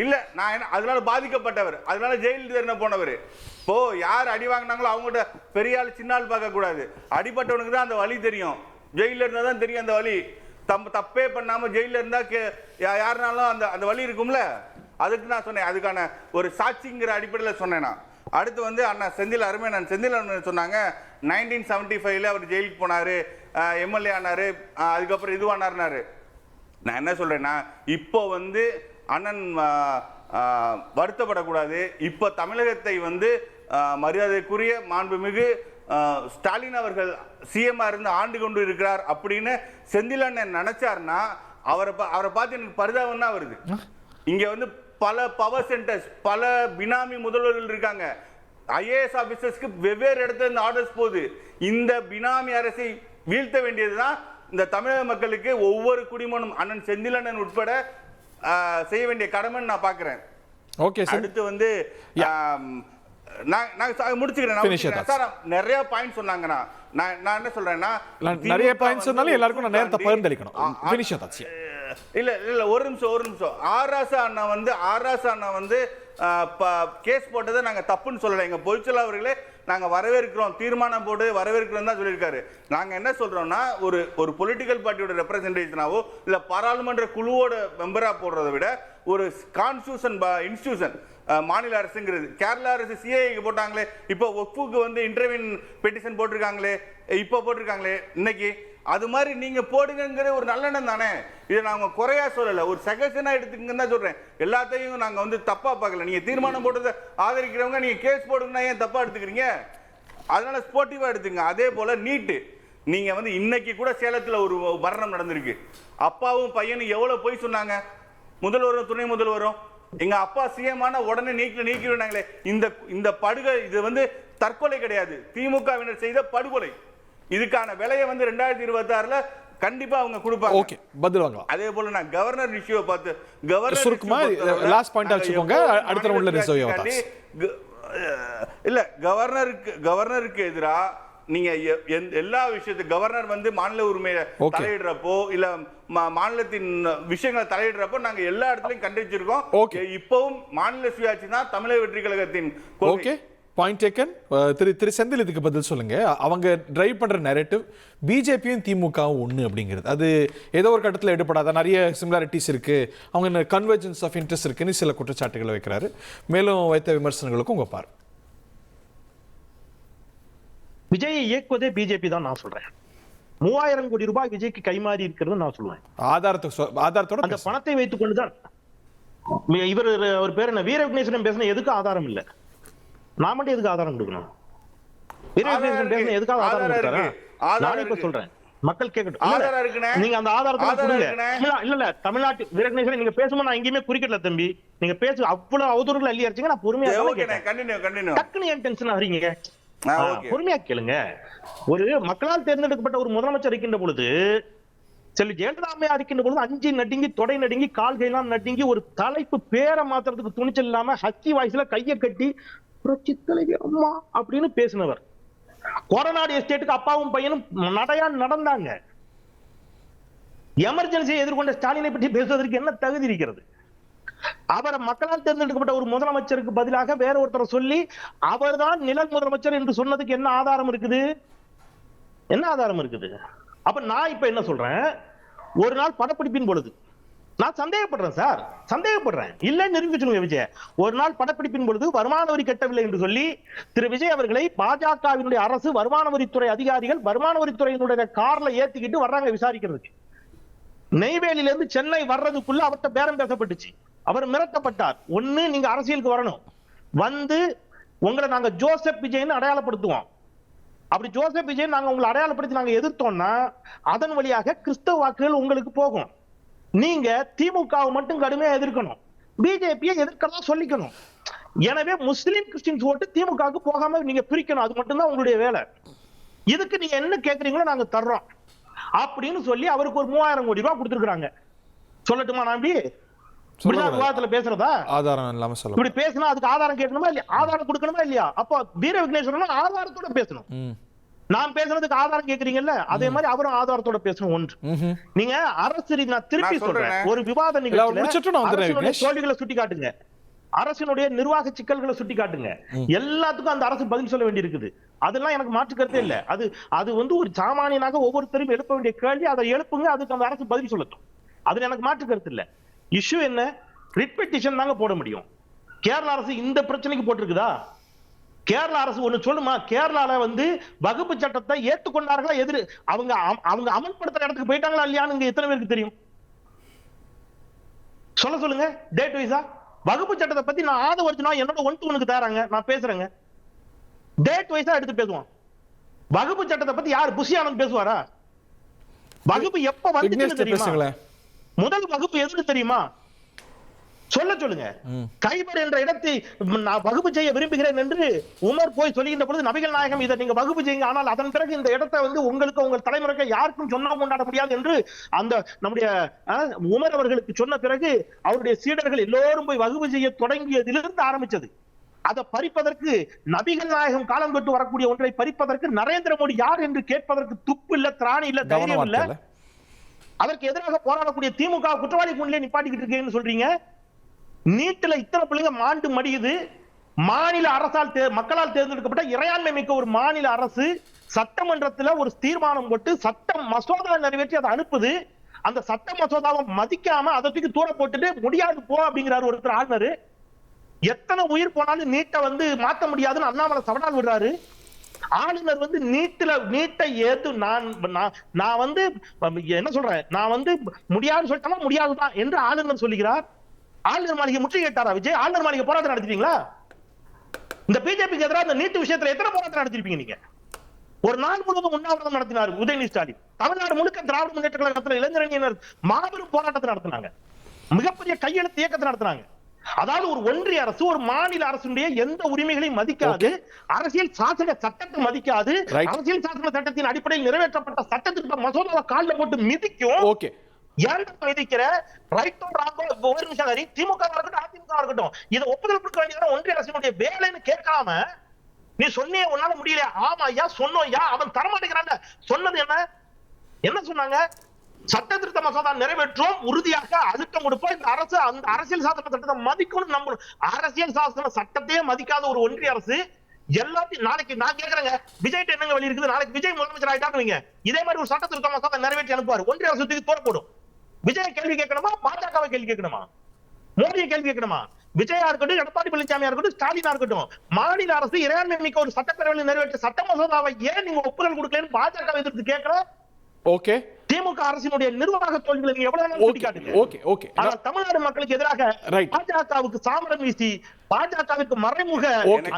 Speaker 6: இல்ல நான் அதனால பாதிக்கப்பட்டவர், அதனால ஜெயில் தண்டனை போனவர். இப்போ யார் அடி வாங்கினாங்களோ அவங்ககிட்ட பெரிய ஆள் சின்ன ஆள் பார்க்க கூடாது. அடிபட்டவனுக்கு தான் அந்த வலி தெரியும். ஜெயில இருந்தா தான் தெரியும் அந்த வலி. தப்பே பண்ணாம ஜெயில இருந்தா யாருனாலும் அந்த வலி இருக்கும்ல. அதுக்கு நான் சொன்னேன், அதுக்கான ஒரு சாட்சிங்கிற அடிப்படையில் சொன்னேன். அடுத்து வந்து அண்ணா செந்தில் அண்ணன் சொன்னாங்க, 1975 அவர் ஜெயிலுக்கு போனாரு, எம்எல்ஏ ஆனாரு, அதுக்கப்புறம் இதுவானாருனாரு. நான் என்ன சொல்றேன்னா, இப்போ வந்து அண்ணன் வருத்தப்படக்கூடாது. இப்போ தமிழகத்தை வந்து மரியாதைக்குரிய மாண்புமிகு ஸ்டாலின் அவர்கள் சிஎம் இருந்து ஆண்டு கொண்டு இருக்கிறார் அப்படின்னு செந்தில் அண்ணன் நினைச்சாருன்னா அவரை பார்த்து எனக்கு பரிதாபம் தான் வருது. இங்க வந்து பல பவர் சென்டர்ஸ், பல பினாமி முதல்வர்கள் இருக்காங்க. ஐஏஎஸ் ஆபீசர்ஸ்க்கு வெவ்வேறு இடத்துல இருந்து ஆர்டர்ஸ் போகுது. இந்த பினாமி அரசை வீழ்த்த வேண்டியதுதான் இந்த தமிழக மக்களுக்கு ஒவ்வொரு குடிமகனும் அண்ணன் செந்தில் அண்ணன் உட்பட செய்ய வேண்டிய கடமைன்னு நான் பாக்குறேன்.
Speaker 1: Okay sir.
Speaker 6: அடுத்து வந்து நான் முடிச்சுக்கிறேன். நிறைய பாயிண்ட் சொன்னாங்கண்ணா. நான் என்ன சொல்றேன்னா,
Speaker 1: நிறைய பாயிண்ட் சொன்னாலும் எல்லாருக்கும் நான் நேரத்தை பகிர்ந்தளிக்கணும்.
Speaker 6: இல்ல ஒரு நிமிஷம். ஆராசா அண்ணா வந்து கேஸ் போட்டதை நாங்க தப்புன்னு சொல்லல. எங்க பொதுச்செயலாளர் அவர்களே நாங்க வரவேற்கிறோம், தீர்மானம் போட்டு வரவேற்கிறோம் தான் சொல்லியிருக்காரு. நாங்க என்ன சொல்றோம்னா, ஒரு பொலிட்டிக்கல் பார்ட்டியோட ரெப்ரசன்டேஷனாவோ இல்ல பாராளுமன்ற குழுவோட மெம்பரா போடுறதை விட ஒரு கான்ஸ்டிடியூஷன் இன்ஸ்டிடியூஷன் மாநில அரசுங்கிறது. கேரளா அரசு சிஏக்கு போட்டாங்களே, இப்போ ஒப்புக்கு வந்து இன்டர்வியூன் பெட்டிஷன் போட்டிருக்காங்களே, இப்போ போட்டிருக்காங்களே இன்னைக்கு, அது மாதிரி நீங்க போடுங்கிற ஒரு நல்லெண்ணம் தானே. இதை நாங்க குறையா சொல்லல, ஒரு சஜஷனா எடுத்துக்கன்னு தான் சொல்றேன். எல்லாத்தையும் நாங்க வந்து தப்பா பார்க்கல. நீங்க தீர்மானம் போட்டதை ஆதரிக்கிறவங்க நீங்க கேஸ் போடுங்கன்னா ஏன் தப்பா எடுத்துக்கிறீங்க? அதனால ஸ்போர்ட்டிவா எடுத்துங்க. அதே போல நீட்டு, நீங்க வந்து இன்னைக்கு கூட சேலத்துல ஒரு மரணம் நடந்திருக்கு. அப்பாவும் பையனும் எவ்வளவு போய் சொன்னாங்க, முதல்வரும் துணை முதல்வரும். எங்க அப்பா சிஎம் ஆன உடனே நீக்கிவிட்டாங்களே. இந்த படுகொலை இது வந்து தற்கொலை கிடையாது, திமுகவினர் செய்த படுகொலை. இதுக்கான விலையை வந்து 2026ல கண்டிப்பா அவங்க கொடுப்பாங்க.
Speaker 1: ஓகே, பதில் வாங்கலாம்.
Speaker 6: அதே போல நான் கவர்னர் இஷ்யூவை பார்த்து, கவர்னர்
Speaker 1: சுருக்கமா லாஸ்ட் பாயிண்ட் ஆச்சுக்கோங்க, அடுத்த ரவுண்ட்ல ரிசர்வ்
Speaker 6: இல்ல கவர்னருக்கு எதிரா நீங்க எல்லா விஷயத்தையும் கவர்னர் வந்து மாநில உரிமையை தலையிடுறப்போ இல்ல மாநிலத்தின் விஷயங்களை தலையிடுறப்போ நாங்க எல்லா இடத்துலயும் கண்டிச்சிருக்கோம். இப்பவும் மாநில சுயாட்சி தான் தமிழக வெற்றி கழகத்தின் கொள்கை.
Speaker 1: Point taken. திரு செந்தில் இதுக்கு பதில் சொல்லுங்க. அவங்க டிரைவ் பண்ற நரேட்டிவ் பிஜேபியும் திமுகவும் ஒன்று அப்படிங்கிறது, அது ஏதோ ஒரு கட்டத்தில் எடுபடாத நிறைய சிமிலாரிட்டிஸ் இருக்கு, அவங்க கன்வர்ஜென்ஸ் ஆஃப் இன்ட்ரெஸ்ட் இருக்குன்னு சில குற்றச்சாட்டுகளை வைக்கிறாரு. மேலும் வைத்த விமர்சனங்களுக்கும் உங்க பார்வை.
Speaker 5: விஜயை இயக்குவதே பிஜேபி தான் நான் சொல்றேன். 3000 கோடி ரூபாய் விஜய்க்கு கைமாறி இருக்கிறது நான் சொல்லுவேன்.
Speaker 1: ஆதாரத்தோட
Speaker 5: அந்த பணத்தை வைத்துக் கொண்டுதான் இவர் ஒரு பேர் என்ன வீர விக்னேஸ்வரன் பேசின எதுக்கு ஆதாரம் இல்ல, நான் மட்டும் எதுக்கு ஆதாரம் கொடுக்கணும்? வீர விக்னேஸ்வரன் பேசின எதுக்காக ஆதாரம் கொடுத்தாரா? நான் இப்ப சொல்றேன், மக்கள் கேட்கட்டும். நீங்க அந்த ஆதாரத்தை கொடுங்க. இல்ல தமிழ்நாட்டு வீர விக்னேஸ்வரன் நீங்க பேசும்போது நான் எங்கேயுமே குறிக்கல தம்பி. நீங்க பேசு அவ்வளவு அவதூறுகள் அள்ளி அடிச்சீங்க. நான் பொறுமையா டக்குனு ஏன் டென்ஷன் ஆறீங்க? பொறுமையா கேளுங்க. ஒரு மக்களால் தேர்ந்தெடுக்கப்பட்ட ஒரு முதலமைச்சர் இருக்கின்ற பொழுது, செல்வி ஜெயலலிதா அம்மையார் இருக்கின்ற பொழுது அஞ்சு நடுங்கி, தொடை நடுங்கி, கால்கையெல்லாம் நடுங்கி, ஒரு தலைப்பு பேரை மாத்துறதுக்கு துணிச்சல் இல்லாம ஹஸ்கி வாய்ஸ்ல கையை கட்டி புரட்சி தலைவி அம்மா அப்படின்னு பேசினவர். கொரநாடு எஸ்டேட்டுக்கு அப்பாவும் பையனும் நடையா நடந்தாங்க. எமர்ஜென்சியை எதிர்கொண்ட ஸ்டாலினை பற்றி பேசுவதற்கு என்ன தகுதி இருக்கிறது? அவரை மக்களால் தேர்ந்தெடுக்கப்பட்ட ஒரு முதலமைச்சருக்கு பதிலாக வேற ஒருத்தரை சொல்லி அவர்தான் நிழல் முதலமைச்சர் என்று சொன்னதுக்கு என்ன ஆதாரம் இருக்குது? என்ன ஆதாரம் இருக்குது? அப்ப நான் இப்ப என்ன சொல்றேன், ஒரு நாள் படப்பிடிப்பின் பொழுது நான் சந்தேகப்படுறேன் சார், சந்தேகப்படுறேன், இல்ல நிரூபிக்க சொல்லுங்க விஜய். ஒரு நாள் படப்பிடிப்பின் பொழுது வருமான வரி கட்டவில்லை என்று சொல்லி திரு விஜய் அவர்களை பாஜகவினுடைய அரசு வருமான வரித்துறை அதிகாரிகள் வருமான வரித்துறையினுடைய கார்ல ஏத்திக்கிட்டு வர்றாங்க விசாரிக்கிறதுக்கு. நெய்வேலியில இருந்து சென்னை வர்றதுக்குள்ள அவர்கிட்ட பேரம் பேசப்பட்டுச்சு. அவர் மிரட்டப்பட்டார், ஒண்ணு நீங்க அரசியலுக்கு வரணும், வந்து உங்களை நாங்க ஜோசப் விஜய்னு அடையாளப்படுத்துவோம். அப்படி ஜோசப் விஜய் நாங்க உங்களை அடையாளப்படுத்தி நாங்க எதிர்த்தோம்னா அதன் வழியாக கிறிஸ்தவ வாக்குகள் உங்களுக்கு போகும். நீங்க திமுகவை மட்டும் கடுமையா எதிர்க்கணும், பிஜேபியை எதிர்க்கலாம் சொல்லிக்கணும். எனவே முஸ்லிம் கிறிஸ்டின்ஸ் ஓட்டு திமுகவுக்கு போகாம நீங்க பிரிக்கணும், அது மட்டும்தான் உங்களுடைய வேலை. இதுக்கு நீங்க என்ன கேக்குறீங்களோ நாங்க தர்றோம் அப்படின்னு சொல்லி அவருக்கு ஒரு 3000 கோடி ரூபாய் கொடுத்துருக்காங்க. சொல்லட்டுமா? நான் விவாதத்துல பேசுறதா?
Speaker 1: ஆதாரம் இல்லாம சொல்ல
Speaker 5: இப்படி பேசினா அதுக்கு ஆதாரம் கேட்கணுமா இல்லையா? ஆதாரம் கொடுக்கணுமா இல்லையா? அப்போ வீர விக்னேஸ்வரன் ஆதாரத்தோட பேசணும். நான் பேசுறதுக்கு ஆதாரம் கேக்குறீங்கல்ல, அதே மாதிரி அவரும் ஆதாரத்தோட பேசணும். ஒன்று, நீங்க அரசு, நான் திருப்பி சொல்றேன், ஒரு விவாத நிகழ்ச்சியில தோல்விகளை சுட்டி காட்டுங்க, அரசினுடைய நிர்வாக சிக்கல்களை சுட்டி காட்டுங்க. எல்லாத்துக்கும் அந்த அரசு பதில் சொல்ல வேண்டி இருக்குது. அதெல்லாம் எனக்கு மாற்று கருத்தே இல்ல. அது ஒரு சாமானியனாக ஒவ்வொருத்தரும் எழுப்ப வேண்டிய கேள்வி, அதை எழுப்புங்க, அதுக்கு அந்த அரசு பதில் சொல்லட்டும். அதுல எனக்கு மாற்று கருத்து இல்ல. இஷ்யூ என்ன? ரிட் பெட்டிஷன் தாங்க போட முடியும். கேரளா அரசு இந்த பிரச்சனைக்கு போட்டிருக்குதா? கேரளா அரசு ஒண்ணு சொல்லுமா? கேரளால வகுப்பு சட்டத்தை ஏற்றுக்கொண்டார்களா எதிர் அவங்க அமல்படுத்துற இடத்துக்கு போயிட்டாங்களா இல்லையான்னு எத்தனை பேருக்கு தெரியும்? சொல்லுங்க டேட் வைஸா. வகுப்பு சட்டத்தை பத்தி நான் ஆதரிச்சுனா என்னோட 1-to-1 தராங்க, நான் பேசுறேங்க. டேட் வைஸா எடுத்து பேசுவோம். வகுப்பு சட்டத்தை பத்தி யார் புஷி ஆனந்த் பேசுவாரா? வகுப்பு எப்ப வந்துச்சு தெரியுமா? முதல் வகுப்பு எதுக்கு தெரியுமா? சொல்லுங்க. கைபர் என்ற இடத்தை நான் வகுப்பு செய்ய விரும்புகிறேன் என்று உமர் போய் சொல்லுகின்ற பொழுது நபிகள் நாயகம் இதை நீங்க வகுப்பு செய்யுங்க, ஆனால் அதன் பிறகு இந்த இடத்தை உங்களுக்கு உங்கள் தலைமுறைக்கு யாருக்கும் சொன்னா கொண்டாட முடியாது என்று அந்த நம்முடைய உமர் அவர்களுக்கு சொன்ன பிறகு அவருடைய சீடர்கள் எல்லோரும் போய் வகுப்பு செய்ய தொடங்கியதிலிருந்து ஆரம்பிச்சது. அதை பறிப்பதற்கு நபிகள் நாயகம் காலம் தொட்டு வரக்கூடிய ஒன்றை பறிப்பதற்கு நரேந்திர மோடி யார் என்று கேட்பதற்கு துப்பு இல்ல, திராணி இல்ல, தைரியம் இல்ல. அதற்கு எதிராக போராடக்கூடிய திமுக குற்றவாளி கூண்டிலே நிப்பாட்டிக்கிட்டு இருக்கேன்னு சொல்றீங்க. நீட்டுல இத்தனை பிள்ளைங்க மாண்டு மடியுது. மாநில அரசால் மக்களால் தேர்ந்தெடுக்கப்பட்ட இறையாண்மை மிக்க ஒரு மாநில அரசு சட்டமன்றத்துல ஒரு தீர்மானம் போட்டு சட்டம் மசோதா நிறைவேற்றி அதை அனுப்புது. அந்த சட்ட மசோதாவை மதிக்காம அதை தூக்கி தூர போட்டுட்டு முடியாது போ அப்படிங்கிறாரு ஒருத்தர் ஆளுநர். எத்தனை உயிர் போனாலும் நீட்டை மாத்த முடியாதுன்னு அண்ணாமலை சவடால் விடுறாரு. ஆளுநர் நீட்டை ஏத்து நான் என்ன சொல்றேன், நான் முடியாதுன்னு சொல்லிட்டா முடியாதுதான் என்று ஆளுநர் சொல்லுகிறார். ஆளுநர் மாளிகை முற்றுகையிட்டாரா விஜய்? ஆளுநர் மாளிகை போராட்டம் நடத்திட்டீங்களா? இந்த பிஜேபிக்கு எதிராக இந்த நீட்டு விஷயத்துல எத்தனை போராட்டம் நடத்திருப்பீங்க நீங்க? ஒரு நாள் முழுவதும் உண்ணாவிரதம் நடத்தினார் உதயநிதி ஸ்டாலின். தமிழ்நாடு முழுக்க திராவிட முன்னேற்ற கழகத்தில் இளைஞரணியினர் மாபெரும் போராட்டத்தை நடத்தினாங்க, மிகப்பெரிய கையெழுத்து இயக்கத்தை நடத்தினாங்க. அதாவது ஒரு ஒன்றிய அரசு ஒரு மாநில அரசுடைய எந்த உரிமைகளையும் மதிக்காது, அரசியல் சாசன சட்டத்தை மதிக்காது, அரசியல் சாசன சட்டத்தின் அடிப்படையில் நிறைவேற்றப்பட்ட சட்டத்திற்கு மசோதாவை காலில் போட்டு மிதிக்கும். மிதிக்கிற ரைட்டோ ராங்கோ ஒரு நிமிஷம் திமுக இருக்கட்டும் அதிமுக இருக்கட்டும் இதை ஒப்புதல் கொடுக்க வேண்டியது ஒன்றிய அரசினுடைய வேலைன்னு கேட்காம நீ சொன்னிய உன்னால முடியல, ஆமா ஐயா சொன்னோம் ஐயா, அவன் தரமாட்டேங்கிறாங்க. சொன்னது என்ன சொன்னாங்க? சட்ட திருத்த மசோதா நிறைவேற்றும் உறுதியாக அழுத்தம் கொடுப்போம், இந்த அரசு அந்த அரசியல் சாசன சட்டத்தை மதிக்கணும். நம்ம அரசியல் சாசன சட்டத்தையே மதிக்காத ஒரு ஒன்றிய அரசு எல்லாத்தையும் நாளைக்கு நான் கேக்குறேங்க, விஜய்ட்ட என்னங்க வழி இருக்குது? நாளைக்கு விஜய் முதலமைச்சர் ஆயிட்டாங்க, இதே மாதிரி ஒரு சட்ட திருத்த மசோதா நிறைவேற்றி அனுப்புவார், ஒன்றிய அரசு தூக்கி தோற போடும். விஜய் கேள்வி கேட்கணுமா, பாஜகவை கேள்வி கேட்கணுமா, மோடியை கேள்வி கேட்கணுமா? விஜயா இருக்கட்டும், எடப்பாடி பழனிசாமியா இருக்கட்டும், ஸ்டாலினா இருக்கட்டும், மாநில அரசு இறையாண்மை மிக்க ஒரு சட்டப்பேரவையில் நிறைவேற்ற சட்ட மசோதாவை ஏன் நீங்க ஒப்புதல் கொடுக்கலன்னு பாஜக எதிர்த்து கேட்கிறோம்.
Speaker 1: ஓகே,
Speaker 5: திமுக அரசினுடைய நிர்வாக தோல்விகளை நீங்க எவ்வளவு நேரம் சுட்டிக்காட்டுங்க.
Speaker 1: ஓகே ஓகே
Speaker 5: ஆனா தமிழ்நாடு மக்களுக்கு எதிராக
Speaker 1: Right.
Speaker 5: பாஜகவுக்கு சாமரம் வீசி பாஜகவுக்கு மறைமுக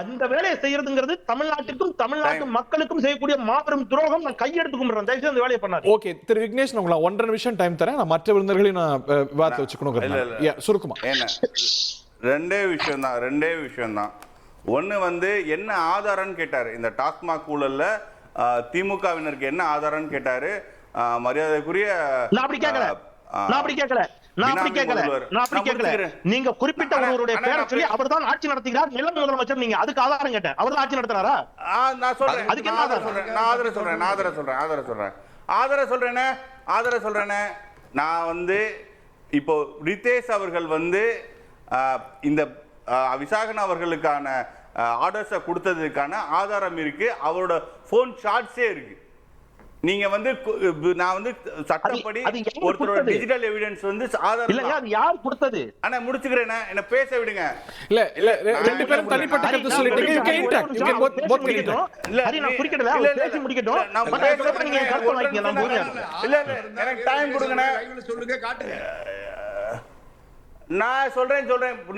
Speaker 5: அந்த வேலையை செய்யறதுங்கிறது தமிழ்நாட்டுக்கும் தமிழ்நாட்டு மக்களுக்கும் செய்யக்கூடிய மாபெரும் துரோகம். நான் கையெடுத்து கும்பிடுறேன், தயவுசெய்து அந்த வேலையை பண்ணாரு.
Speaker 1: ஓகே திரு விக்னேஷ், நான் உங்களுக்கு 1.5 நிமிஷம் டைம் தரேன். நான் மற்ற விருந்தினர்களையும் நான் விவாதத்தை வச்சுக்கணும். சுருக்குமா
Speaker 6: என்ன ரெண்டே விஷயம் தான். ஒன்று வந்து என்ன ஆதாரம்னு கேட்டார். இந்த டாஸ்மாக் ஊழல்ல திமுகவினருக்கு என்ன ஆதாரம்னு கேட்டாரு. மரியாதைக்குரிய
Speaker 5: நான் அப்படி கேட்கல. நீங்க குறிப்பிட்ட ஒருவருடைய பேரை சொல்லி அவர்தான் ஆட்சி நடத்துகிறார், நில முதலமைச்சர், நீங்க அதுக்கு ஆதாரம் கேட்டேன். அவர்தான் ஆட்சி நடத்துறாரா?
Speaker 6: நான் சொல்றேன், அதுக்கு என்ன ஆதாரம் சொல்றேனே. நான் வந்து இப்போ ரிதேஷ் அவர்கள் வந்து இந்த விசாகன் அவர்களுக்கான ஆர்டர்ஸை கொடுத்ததுக்கான ஆதாரம் இருக்கு, அவரோட போன் ஷாட்ஸே இருக்கு. நீங்க வந்து நான் வந்து சட்டப்படி ஒருத்தரோட டிஜிட்டல் எவிடன்ஸ் வந்து ஆதாரம்
Speaker 5: இல்லங்க, அது யார் கொடுத்தது?
Speaker 6: அண்ணா முடிச்சுக்கிறேன், என்ன பேச விடுங்க.
Speaker 1: இல்ல ரெண்டு பேரும் தனிப்பட்ட கருத்து சொல்லிட்டீங்க. You can interact. You can both can interact.
Speaker 5: Hari, நான் குறிக்கடல, பேசி முடிக்கட்டும். நீங்க கருத்து வாங்கிங்க, நான் போறேன்.
Speaker 6: இல்ல எனக்கு டைம் கொடுங்கண்ணா,
Speaker 3: சொல்லுங்க, காட்டுங்க.
Speaker 6: நான் சொல்றேன்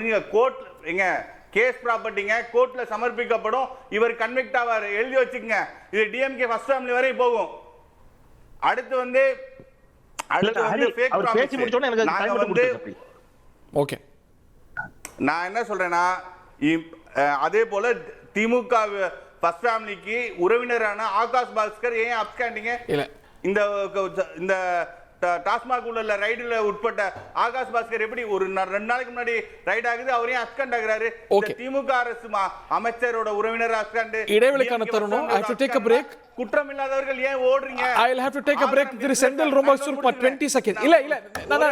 Speaker 6: நீங்க கோர்ட் எங்க கேஸ் ப்ராப்பர்ட்டிங்க கோர்ட்ல சமர்ப்பிக்கப்படும், இவர் கன்விக்ட் ஆவார், எழுதி வச்சுக்கங்க. இது டிஎம்கே ஃபர்ஸ்ட் ஃபேமிலி வரை போகும். அடுத்து வந்து ஃபேக்
Speaker 5: பேசி முடிச்சோனே எனக்கு டைம் கொடுங்க.
Speaker 1: ஓகே,
Speaker 6: நான் என்ன சொல்றேன்னா, அதே போல திமுக ஃபர்ஸ்ட் ஃபேமிலிக்கு உறவினரான ஆகாஷ் பாஸ்கர் ஏன் அப்ஸ்காண்டிங்க
Speaker 1: இல்ல
Speaker 6: இந்த டாஸ்மாக் உள்ள ரைடுல உட்பட்ட ஆகாஷ் பாஸ்கர் எப்படி ஒரு 2 நாளைக்கு முன்னாடி ரைட் ஆகுது, அவரையும் அஸ்கண்ட் ஆகுறாரு. திமுக அரசு அமைச்சரோட உறவினர் அஸ்கண்ட்.
Speaker 1: இடைவெளிக்கான தருணம். I have to take a break.
Speaker 6: குற்றம் இல்லாதவர்கள் ஏன் ஓடுறீங்க?
Speaker 1: I will have to take a break. திரு செந்தில் ரொம்ப சுருக்கமா 20 செகண்ட்ஸ். இல்ல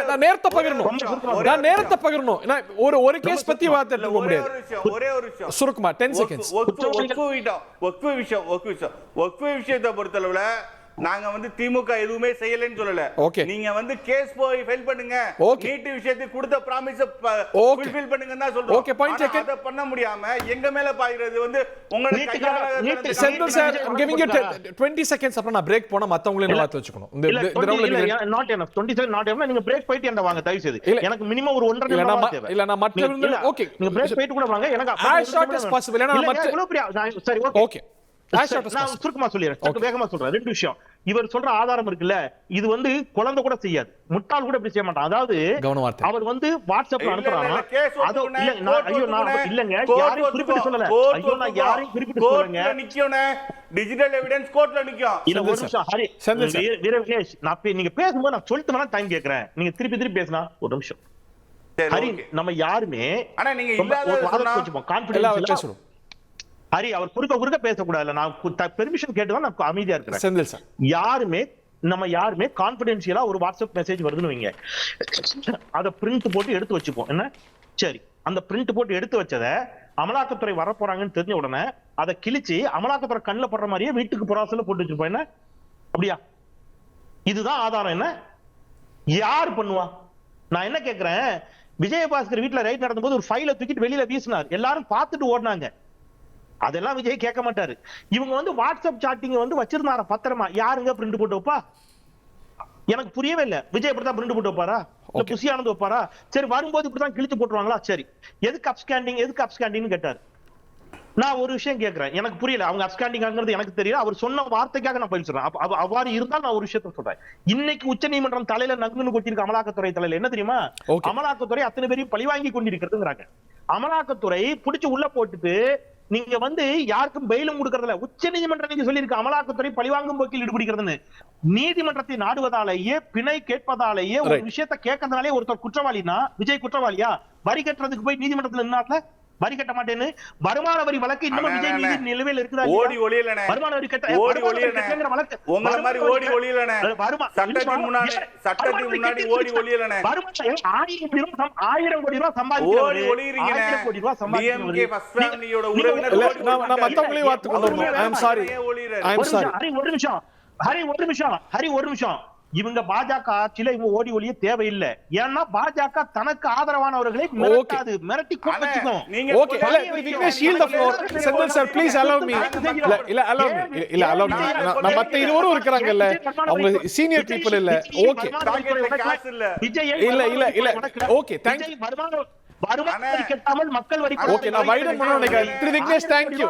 Speaker 1: நான் நேரத்தை பகிரணும். நான் ஒரு கேஸ் பத்தி வார்த்தை எடுக்க முடியாது.
Speaker 6: ஒரே ஒரு விஷயம்
Speaker 1: சுருக்கமா 10 செகண்ட்ஸ்.
Speaker 6: ஒக்ஃபு விஷயத்தை பொறுத்தளவுல நாங்க வந்து திமுக எதுவுமே செய்யலன்னு சொல்லல. நீங்க வந்து கேஸ் போய் ஃபைல் பண்ணுங்க, நீட் விஷயத்துக்கு கொடுத்த ப்ராமிஸ் ஃபுல்ஃபில் பண்ணுங்கன்னு தான் சொல்றோம்.
Speaker 1: Okay, point taken.
Speaker 6: அத பண்ண முடியாம எங்க மேல பாயிறது வந்து உங்களுக்கு கையால.
Speaker 1: Senthil sir, I'm giving you 20 seconds. அப்புறம் நான் பிரேக் போனா மத்தவங்களே வார்த்தை வச்சுக்கணும். இந்த ரவுண்ட்ல
Speaker 5: not enough 20 second not enough. நீங்க பிரேக் போயிட்டு அந்த வாங்க தயவு செய்து. எனக்கு மினிமம் ஒரு 1.5 நிமிஷம் தேவை.
Speaker 1: இல்ல நான் மற்ற ஓகே,
Speaker 5: நீங்க பிரேக் போயிட்டு கூட வாங்க. எனக்கு
Speaker 1: as short as possible. ஏன்னா மற்ற
Speaker 5: சரி ஓகே. நான் சுருக்கமா சொல்லிடுறேன், வேகமா சொல்றேன். 2 விஷயம். இவர் சொல்ற ஆதாரம் இருக்குல்ல, இது வந்து குழந்தை கூட செய்யாது, முட்டாள் கூட இப்படி செய்ய மாட்டான். அதாவது அவர் வந்து வாட்ஸ்அப்ல அனுப்புறானா, அதோ இல்லங்க, யாரையும் குறிப்பிட்டு சொல்லல. ஐயோ, நான் யாரையும் குறிப்பிட்டு சொல்லலங்க.
Speaker 6: நிக்கும்னே டிஜிட்டல் எவிடன்ஸ் கோர்ட்ல நிக்கும்.
Speaker 5: இல்ல ஒரு நிமிஷம் ஹரி, வீரவேஷ், நீங்க பேசும்போது நான் சொல்லிட்டு வேணா டைம் கேக்குறேன். நீங்க திருப்பி பேசினா ஒரு நிமிஷம். ஹரி, நம்ம யாருமே
Speaker 6: ஆனா நீங்க இல்லாத
Speaker 5: கான்ஃபிடன்ஸ் ஹரி, அவர் குறுக்க பேசக்கூடாது. நான் பெர்மிஷன் கேட்டுதான் நான் அமைதியா இருக்கிறேன். நம்ம யாருமே கான்பிடென்ஷியலா ஒரு வாட்ஸ்அப் மெசேஜ் வருதுன்னு வைங்க, அதை பிரிண்ட் போட்டு எடுத்து வச்சுப்போம். என்ன சரி, அந்த பிரிண்ட் போட்டு எடுத்து வச்சத அமலாக்கத்துறை வர போறாங்கன்னு தெரிஞ்ச உடனே அதை கிழிச்சு அமலாக்கத்துறை கண்ணுல படுற மாதிரியே வீட்டுக்கு புறாசல போட்டு வச்சிருப்போம். என்ன அப்படியா? இதுதான் ஆதாரம். என்ன யார் பண்ணுவா? நான் என்ன கேக்குறேன், விஜயபாஸ்கர் வீட்டுல ரைட் நடந்தும்போது ஒரு ஃபைலை தூக்கிட்டு வெளியில வீசினார், எல்லாரும் பார்த்துட்டு ஓடினாங்க. அதெல்லாம் விஜய் கேட்க மாட்டாரு. இவங்க வந்து வாட்ஸ்அப் சாட்டிங் வந்து வச்சிருந்தார பத்திரமா, யாருங்க பிரிண்ட் போட்டு வைப்பா? எனக்கு புரியவே இல்ல. விஜய் இப்படிதான் பிரிண்ட் போட்டு வைப்பாரா? இல்ல புசியானது வைப்பாரா? சரி, வரும்போது இப்படிதான் கிழிச்சு போட்டுருவாங்களா? சரி, எதுக்கு அப்ஸ்காண்டிங் கேட்டாரு. நான் ஒரு விஷயம் கேட்கிறேன், எனக்கு புரியல. அவங்க அப்ஸ்காண்டிங்கிறது எனக்கு தெரியல. அவர் சொன்ன வார்த்தைக்காக நான் பதில் சொல்றேன். அவ்வாறு இருந்தால் நான் ஒரு விஷயத்த சொல்றேன். இன்னைக்கு உச்சநீதிமன்றம் தலையில நங்குன்னு கொட்டிருக்க அமலாக்கத்துறை தலையில என்ன தெரியுமா? அமலாக்கத்துறை அத்தனை பேரையும் பழிவாங்கி கொண்டிருக்கிறதுங்கிறாங்க. அமலாக்கத்துறை பிடிச்சு உள்ள போட்டுட்டு நீங்க வந்து யாருக்கும் பெயிலும் கொடுக்கறதுல உச்ச நீதிமன்றம் நீங்க சொல்லியிருக்க அமலாக்கத்துறை பழிவாங்கும் போக்கில் ஈடுபடுகிறது. நீதிமன்றத்தை நாடுவதாலேயே, பிணை கேட்பதாலேயே, ஒரு விஷயத்தை கேட்கறதுனாலே ஒருத்தர் குற்றவாளினா விஜய் குற்றவாளியா? வரி கட்டுறதுக்கு போய் நீதிமன்றத்துல நின்னாட்ல வரி கட்ட மாட்டேன்னு வருமான வரி வழக்கு இன்னமும் விஜய் மீது நிலுவையில் இருக்குதா?
Speaker 6: ஓடி ஒளியலனே,
Speaker 5: வருமான வரி
Speaker 6: ஓடி ஒளியலனே,
Speaker 5: வழக்கு
Speaker 6: உங்கள மாதிரி ஓடி ஒளியலனே, சட்டத்தின் முன்னாடி ஓடி ஒளியலனே,
Speaker 5: 1000 கோடி ரூபாய்
Speaker 6: ஓடி ஒளியறீங்க. டிஎம்கே ஃபர்ஸ்ட் ஃபேமிலியோட உறவினர்
Speaker 1: நான் மத்தவங்களையும் வாத்து கொண்டு வரணும். ஐ அம் சாரி.
Speaker 5: ஹரி ஒரு நிமிஷம். இவங்க பாஜக ஆட்சியில இவங்க ஓடி ஒளிய தேவையில்லை. ஏன்னா பாஜக தனக்கு ஆதரவானவர்களை மிரட்டாது, மிரட்டி கொண்டுக்கும்.
Speaker 1: Okay, Vignesh yield the floor. Senthil sir please allow me. இல்ல allow me. நான் மத்த இருவரும் இருக்காங்கல்ல, அவங்க சீனியர் பீப்பிள் இல்ல. ஓகே
Speaker 6: காசு இல்ல.
Speaker 1: இல்ல ஓகே தேங்க் யூ.
Speaker 5: மக்கள் வரி
Speaker 1: ஓகே, நான் வைடன் பண்ண நினைக்கிறேன். Thiru Vignesh thank you.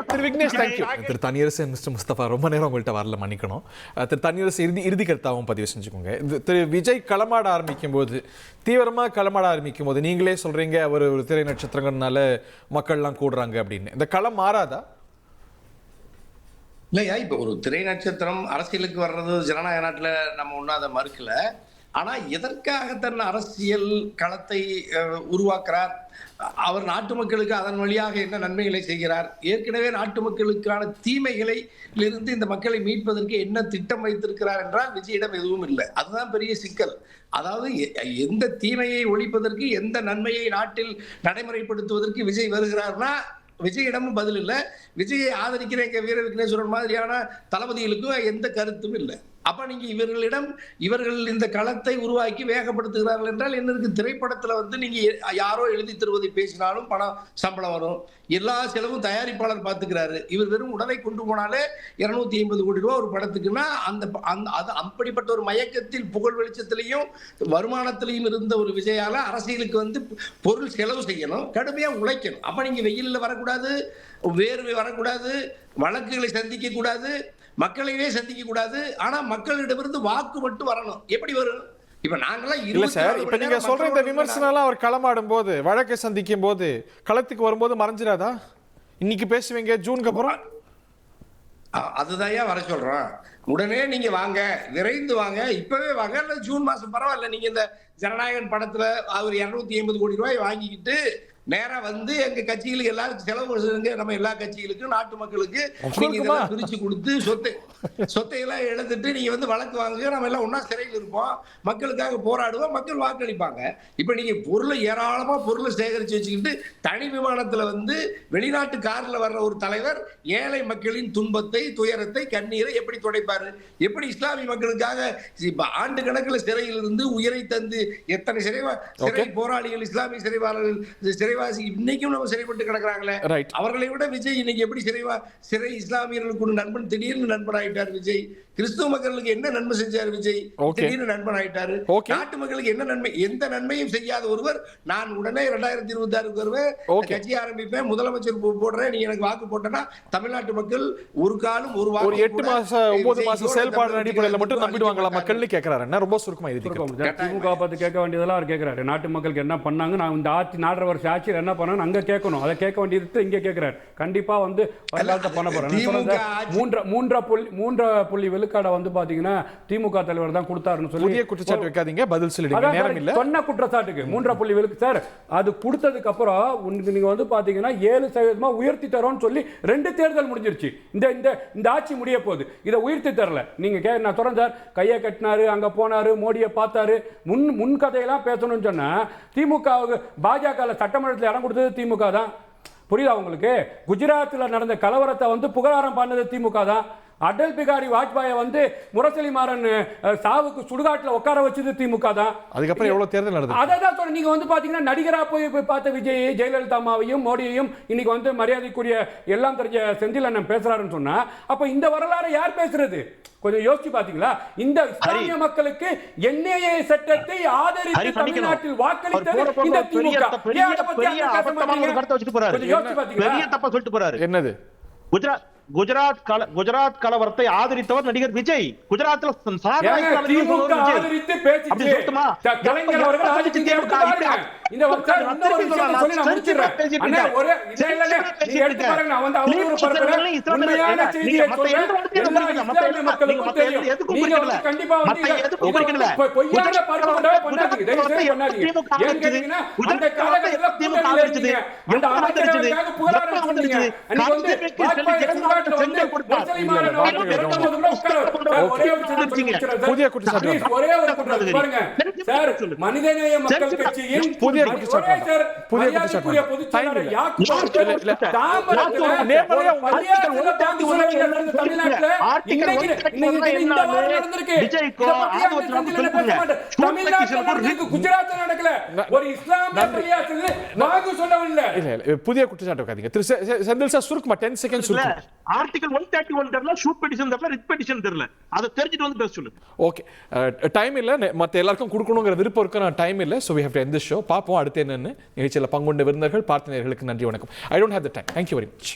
Speaker 1: Thiru Thaniyarasu mister Mustafa ரொம்ப நேரம் உங்கள்கிட்ட வரல, மன்னிக்கணும். திரு தனியரசு இறுதி கருத்தாவும் பதிவு செஞ்சுக்கோங்க. திரு விஜய் களமாட ஆரம்பிக்கும் போது, தீவிரமா களமாட ஆரம்பிக்கும் போது நீங்களே சொல்றீங்க ஒரு திரை நட்சத்திரங்கள்னால மக்கள்லாம் கூடுறாங்க அப்படின்னு. இந்த களம் மாறாதா?
Speaker 3: இல்லையா, இப்ப ஒரு திரை நட்சத்திரம் அரசியலுக்கு வர்றது ஜனநாயக நாட்டுல நம்ம ஒன்றும் அதை மறுக்கல. ஆனா எதற்காக தன் அரசியல் களத்தை உருவாக்குறார்? அவர் நாட்டு மக்களுக்கு அதன் வழியாக என்ன நன்மைகளை செய்கிறார்? ஏற்கனவே நாட்டு மக்களுக்கான தீமைகளை இருந்து இந்த மக்களை மீட்பதற்கு என்ன திட்டம் வைத்திருக்கிறார் என்றால் விஜயிடம் எதுவும் இல்லை. அதுதான் பெரிய சிக்கல். அதாவது எந்த தீமையை ஒழிப்பதற்கு, எந்த நன்மையை நாட்டில் நடைமுறைப்படுத்துவதற்கு விஜய் வருகிறார்னா விஜயிடமும் பதில் இல்லை. விஜயை ஆதரிக்கிற எங்க வீர விக்னேஸ்வரன் மாதிரியான தளபதிகளுக்கும் எந்த கருத்தும் இல்லை. அப்ப நீங்க இவர்கள் இந்த களத்தை உருவாக்கி வேகப்படுத்துகிறார்கள் என்றால் என்ன இருக்கு? திரைப்படத்துல நீங்க யாரோ எழுதி தருவதை பேசினாலும் பணம் சம்பளம் வரும், எல்லா செலவும் தயாரிப்பாளர் பார்த்துக்கிறாரு. இவர் வெறும் உடலை கொண்டு போனாலே 250 கோடி ரூபாய் ஒரு படத்துக்குன்னா அப்படிப்பட்ட ஒரு மயக்கத்தில் புகழ் வெளிச்சத்திலையும் வருமானத்திலையும் இருந்த ஒரு விஜயால அரசியலுக்கு பொருள் செலவு செய்யணும், கடுமையா உழைக்கணும். அப்ப நீங்க வெயிலில் வரக்கூடாது, வேர்வை வரக்கூடாது, வழக்குகளை சந்திக்க கூடாது, மக்களையே சந்திக்க கூடாது. ஆனா மக்களிடமிருந்து வாக்கு மட்டும் வரணும். எப்படி வரும்? இப்ப நாங்களாம்
Speaker 1: இல்ல சார், இப்ப நீங்க சொல்ற இந்த விமர்சனம் அவர் களமாடும் போது, வழக்கை சந்திக்கும் போது, களத்துக்கு வரும்போது மறைஞ்சிடாதா? இன்னைக்கு பேசுவீங்க, ஜூனுக்கு அப்புறம்
Speaker 3: அதுதான் வர சொல்றோம். உடனே நீங்க வாங்க, விரைந்து வாங்க, இப்பவே வாங்க. இல்ல ஜூன் மாசம் பரவாயில்ல, நீங்க இந்த ஜனநாயகன் படத்துல அவர் 250 கோடி ரூபாய் வாங்கிக்கிட்டு நேரா எங்க கட்சிகளுக்கு எல்லாருக்கும் செலவு செய்யுங்க. நம்ம எல்லா கட்சிகளுக்கும் நாட்டு மக்களுக்கு நீங்க பிரிச்சு கொடுத்து சொத்தையெல்லாம் இழந்துட்டு நீங்க வழக்கு வாங்க, நம்ம எல்லாம் ஒன்னா சிறையில் இருப்போம், மக்களுக்காக போராடுவோம், மக்கள் வாக்களிப்பாங்க. இப்ப நீங்க ஏராளமா பொருளை சேகரிச்சு வச்சுக்கிட்டு தனி விமானத்துல வெளிநாட்டு கார்ல வர்ற ஒரு தலைவர் ஏழை மக்களின் துன்பத்தை, துயரத்தை, கண்ணீரை எப்படி துடைப்பாரு? எப்படி இஸ்லாமிய மக்களுக்காக இப்ப ஆண்டு கணக்கில் சிறையில் இருந்து உயிரை தந்து எத்தனை சிறை போராளிகள், இஸ்லாமிய சிறைவாசி இன்னைக்கும் நம்ம சிறைப்பட்டு கிடக்குறாங்களே, அவர்களை விட விஜய் இன்னைக்கு எப்படி சிறை இஸ்லாமியர்களுக்கு ஒரு நண்பன், திடீர்னு நண்பன் ஆயிட்டார் விஜய். கிறிஸ்துவ மக்களுக்கு என்ன நன்மை செஞ்சார் விஜய்? திடீர்னு நண்பன் ஆயிட்டாரு. நாட்டு மக்களுக்கு என்ன நன்மை? எந்த நன்மையும் செய்யாத ஒருவர் நான் உடனே 2026 வருவேன், கட்சி ஆரம்பிப்பேன், முதலமைச்சர் போடுறேன், நீ எனக்கு வாக்கு போட்டனா தமிழ்நாட்டு மக்கள் ஒரு காலம் ஒரு
Speaker 1: 8 மாசம் 9 மாசம் செயல்பாடு அடிப்படையில் மட்டும் நம்பிடுவாங்களா மக்கள்னு கேட்கிறாரு. ரொம்ப சுருக்கமா
Speaker 4: திமுக பார்த்து கேட்க வேண்டியதெல்லாம் அவர் கேட்கிறாரு. நாட்டு மக்களுக்கு என்ன பண்ணாங்க, நான் இந்த ஆட்சி 4.5 வருஷம் ஆட்சியில் என்ன பண்ணாங்க அங்க கேட்கணும், அதை கேட்க வேண்டியது இங்க கேட்கிறாரு. கண்டிப்பா பண்ண போறேன். 3.5 விழுக்காட பாத்தீங்கன்னா திமுக தலைவர் தான் கொடுத்தாருன்னு சொல்லி
Speaker 1: புதிய குற்றச்சாட்டு வைக்காதீங்க, பதில் சொல்லிடுங்க, நேரம் இல்ல.
Speaker 4: சொன்ன குற்றச்சாட்டுக்கு 3.5 விழுக்கு சார், அது கொடுத்ததுக்கு அப்புறம் நீங்க பாத்தீங்கன்னா 7% உயர்த்தி தரோம்னு சொல்லி 2 தேர்தல் முடிஞ்சிருச்சு. இந்த ஆட்சி முடிய போகுது, இதை உயர்த்தி தரல. நீங்க நான் சொல்றேன் சார், கையை கட்டினாரு, அங்க போனாரு, மோடியை பார்த்தாரு, முன் கதையெல்லாம் பேசணும்னு சொன்னா திமுக பாஜக சட்டமன்றத்தில் இடம் கொடுத்தது திமுக தான். புரியுதா உங்களுக்கு? குஜராத்தில் நடந்த கலவரத்தை புகழாரம் பண்ணது திமுக தான். அடல் பிகாரி வாஜ்பாயை முரசொலி மாறன் சாவுக்கு சுடுகாட்டில் உட்கார வச்சது திமுக தான்.
Speaker 1: அதுக்கப்புறம் எவ்வளவு தேர்தல் நடந்தது?
Speaker 4: அதான் சொல்றேன். நீங்க பாத்தீங்கன்னா நடிகரா போய் பார்த்த விஜய், ஜெயலலிதா அம்மாவையும் மோடியையும் இன்னைக்கு மரியாதைக்குரிய எல்லாம் தெரிஞ்ச செந்தில் அண்ணன் பேசுறாருன்னு சொன்னா, அப்ப இந்த வரலாறு யார் பேசுறது? கொஞ்சம் யோசிச்சு பாத்தீங்களா? இந்த இஸ்லாமிய மக்களுக்கு என்ஐஏ சட்டத்தை ஆதரித்து தமிழ்நாட்டில் வாக்களித்தது இந்த திமுக.
Speaker 1: என்னது?
Speaker 5: குஜராத் கலவரத்தை ஆதரித்தவர் நடிகர் விஜய். குஜராத்தில்
Speaker 4: இந்த சார் இன்னொரு விஷயத்தை சொல்லி நான் முடிச்சிடுறேன். அண்ணா ஒரே இல்ல நீங்க எடுத்து பாருங்க, நான் வந்து அவதூறு பரப்புறேன், உண்மையான செய்தியை சொல்றேன். எல்லா இஸ்லாமிய மக்களுக்கும் தெரியும். நீங்க வந்து கண்டிப்பா வந்து பொய்யான பரப்புரை பண்ணாதீங்க, தயவு செய்து பண்ணாதீங்க. ஏன் கேட்டீங்கன்னா அந்த காலகட்டத்துல கூட்டணியில இருந்தீங்க, அந்த அமைச்சர்களுக்காக புகார் சொன்னீங்க. அன்னைக்கு வந்து வாஜ்பாய் சுடுகாட்டுல வந்து முஸ்லிமான இருக்கும்போது கூட உட்கார ஒரே ஒரு
Speaker 1: புதிய குற்றச்சாட்டு
Speaker 4: ஒரே ஒரு குற்றச்சாட்டு பாருங்க சார். மனிதநேய மக்கள் கட்சியின்
Speaker 1: புதிய குற்றச்சாட்டு
Speaker 4: புதிய குற்றச்சாட்டு பொதுச் செயலாளர் யாக்கூப் தாம்பரத்துல
Speaker 1: நேர்மையா
Speaker 4: பள்ளியாசல தாண்டி உலகில நடந்த தமிழ்நாட்டுல இன்னைக்கு இந்த வாரம் நடந்திருக்கு. தமிழ்நாட்டுல நடந்திருக்கு, குஜராத்ல நடக்கல. ஒரு இஸ்லாமிய பள்ளியாசல வாகு சொல்லவில்லை.
Speaker 1: இல்ல புதிய குற்றச்சாட்டு வைக்காதீங்க திரு செந்தில் சார். சுருக்குமா 10 செகண்ட்ஸ் சுருக்குமா.
Speaker 5: ஆர்டிகல் 131 தெரியல, ஷூட் பெட்டிஷன் தெரியல, ரிட் பெட்டிஷன் தெரியல. அதை தெரிஞ்சிட்டு வந்து பேச சொல்லுங்க.
Speaker 1: ஓகே, டைம் இல்ல, மத்த எல்லாருக்கும் கொடுக்கணுங்கிற விருப்பம் இருக்கு, நான் டைம் இல்ல. So we have to end this show. பாப்போம் அடுத்து என்னன்னு. நிகழ்ச்சியில் பங்குண்ட விருந்தினர்கள் பார்த்தனர்களுக்கு நன்றி, வணக்கம். I don't have the time. Thank you very much.